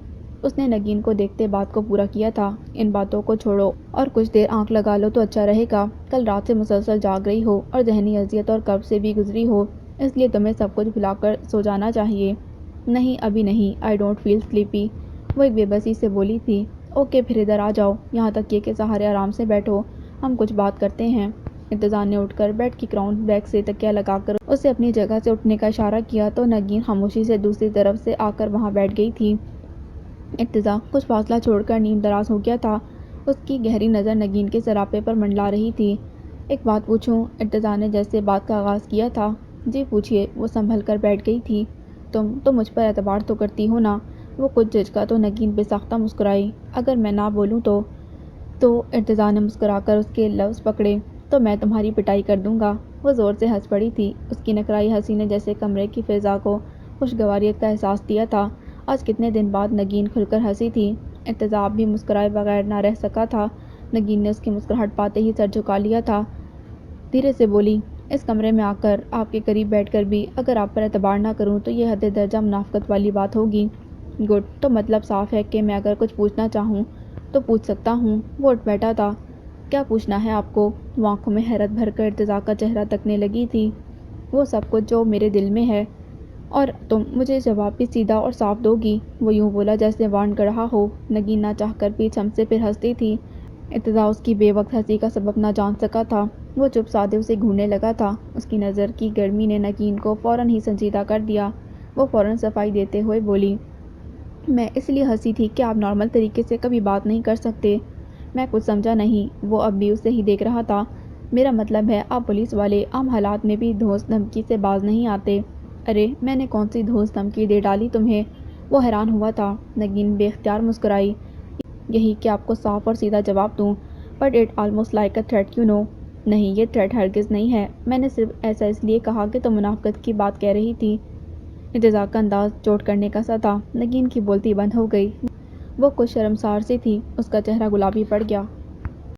اس نے نگین کو دیکھتے بات کو پورا کیا تھا۔ ان باتوں کو چھوڑو اور کچھ دیر آنکھ لگا لو تو اچھا رہے گا۔ کل رات سے مسلسل جاگ رہی ہو اور ذہنی اذیت اور کرب سے بھی گزری ہو، اس لیے تمہیں سب کچھ بھلا کر سو جانا چاہیے۔ نہیں ابھی نہیں، آئی ڈونٹ فیل سلیپی، وہ ایک بے بسی سے بولی تھی۔ اوکے پھر ادھر آ جاؤ، یہاں تکیے کے سہارے آرام سے بیٹھو، ہم کچھ بات کرتے ہیں۔ ارتضیٰ نے اٹھ کر بیڈ کی کراؤن بیک سے تکیہ لگا کر اسے اپنی جگہ سے اٹھنے کا اشارہ کیا تو نگین خاموشی سے دوسری طرف سے آ کر وہاں بیٹھ گئی تھی۔ ارتضیٰ کچھ فاصلہ چھوڑ کر نیم دراز ہو گیا تھا۔ اس کی گہری نظر نگین کے سراپے پر منڈلا رہی تھی۔ ایک بات پوچھوں؟ ارتضیٰ نے جیسے بات کا آغاز کیا تھا۔ جی پوچھیے، وہ سنبھل کر بیٹھ گئی تھی۔ تم مجھ پر اعتبار تو کرتی ہو نا؟ وہ کچھ جھجکا تو نگین بے ساختہ مسکرائی۔ اگر میں نہ بولوں تو ارتضیٰ نے مسکرا کر اس کے لفظ پکڑے، تو میں تمہاری پٹائی کر دوں گا۔ وہ زور سے ہنس پڑی تھی۔ اس کی نکرائی ہنسی نے جیسے کمرے کی فضا کو خوشگواریت کا احساس دیا تھا۔ آج کتنے دن بعد نگین کھل کر ہنسی تھی۔ ارتضیٰ اب بھی مسکرائے بغیر نہ رہ سکا تھا۔ نگین نے اس کی مسکراہٹ پاتے ہی سر جھکا لیا تھا۔ دھیرے سے بولی، اس کمرے میں آ کر آپ کے قریب بیٹھ کر بھی اگر آپ پر اعتبار نہ کروں تو یہ حد درجہ منافقت والی بات ہوگی۔ گڈ، تو مطلب صاف ہے کہ میں اگر کچھ پوچھنا چاہوں تو پوچھ سکتا ہوں۔ وہ اٹھ بیٹھا تھا۔ کیا پوچھنا ہے آپ کو؟ وہ آنکھوں میں حیرت بھر کر ارتضیٰ کا چہرہ تکنے لگی تھی۔ وہ سب کچھ جو میرے دل میں ہے، اور تم مجھے جواب بھی سیدھا اور صاف دو گی۔ وہ یوں بولا جیسے وارن کر رہا ہو۔ نگین نہ چاہ کر بھی چھم سے پھر ہنستی تھی۔ ارتضیٰ اس کی بے وقت ہنسی کا سبب نہ جان سکا تھا۔ وہ چپ سادے اسے گھورنے لگا تھا۔ اس کی نظر کی گرمی نے نگین کو فوراً ہی سنجیدہ کر دیا۔ وہ فوراً صفائی دیتے ہوئے بولی، میں اس لیے ہنسی تھی کہ آپ نارمل طریقے سے کبھی بات نہیں کر سکتے۔ میں کچھ سمجھا نہیں۔ وہ اب بھی اسے ہی دیکھ رہا تھا۔ میرا مطلب ہے آپ پولیس والے عام حالات میں بھی دھوس دھمکی سے باز نہیں آتے۔ ارے میں نے کون سی دھوس دھمکی دے ڈالی تمہیں؟ وہ حیران ہوا تھا۔ نگین بے اختیار مسکرائی۔ یہی کہ آپ کو صاف اور سیدھا جواب دوں۔ But it almost like a threat you know. نہیں، یہ تھریٹ ہرگز نہیں ہے۔ میں نے صرف ایسا اس لیے کہا کہ تم منافقت کی بات کہہ رہی تھی۔ ارتضیٰ کا انداز چوٹ کرنے کا سا تھا۔ نگین کی بولتی بند ہو گئی۔ وہ کچھ شرمسار سی تھی۔ اس کا چہرہ گلابی پڑ گیا۔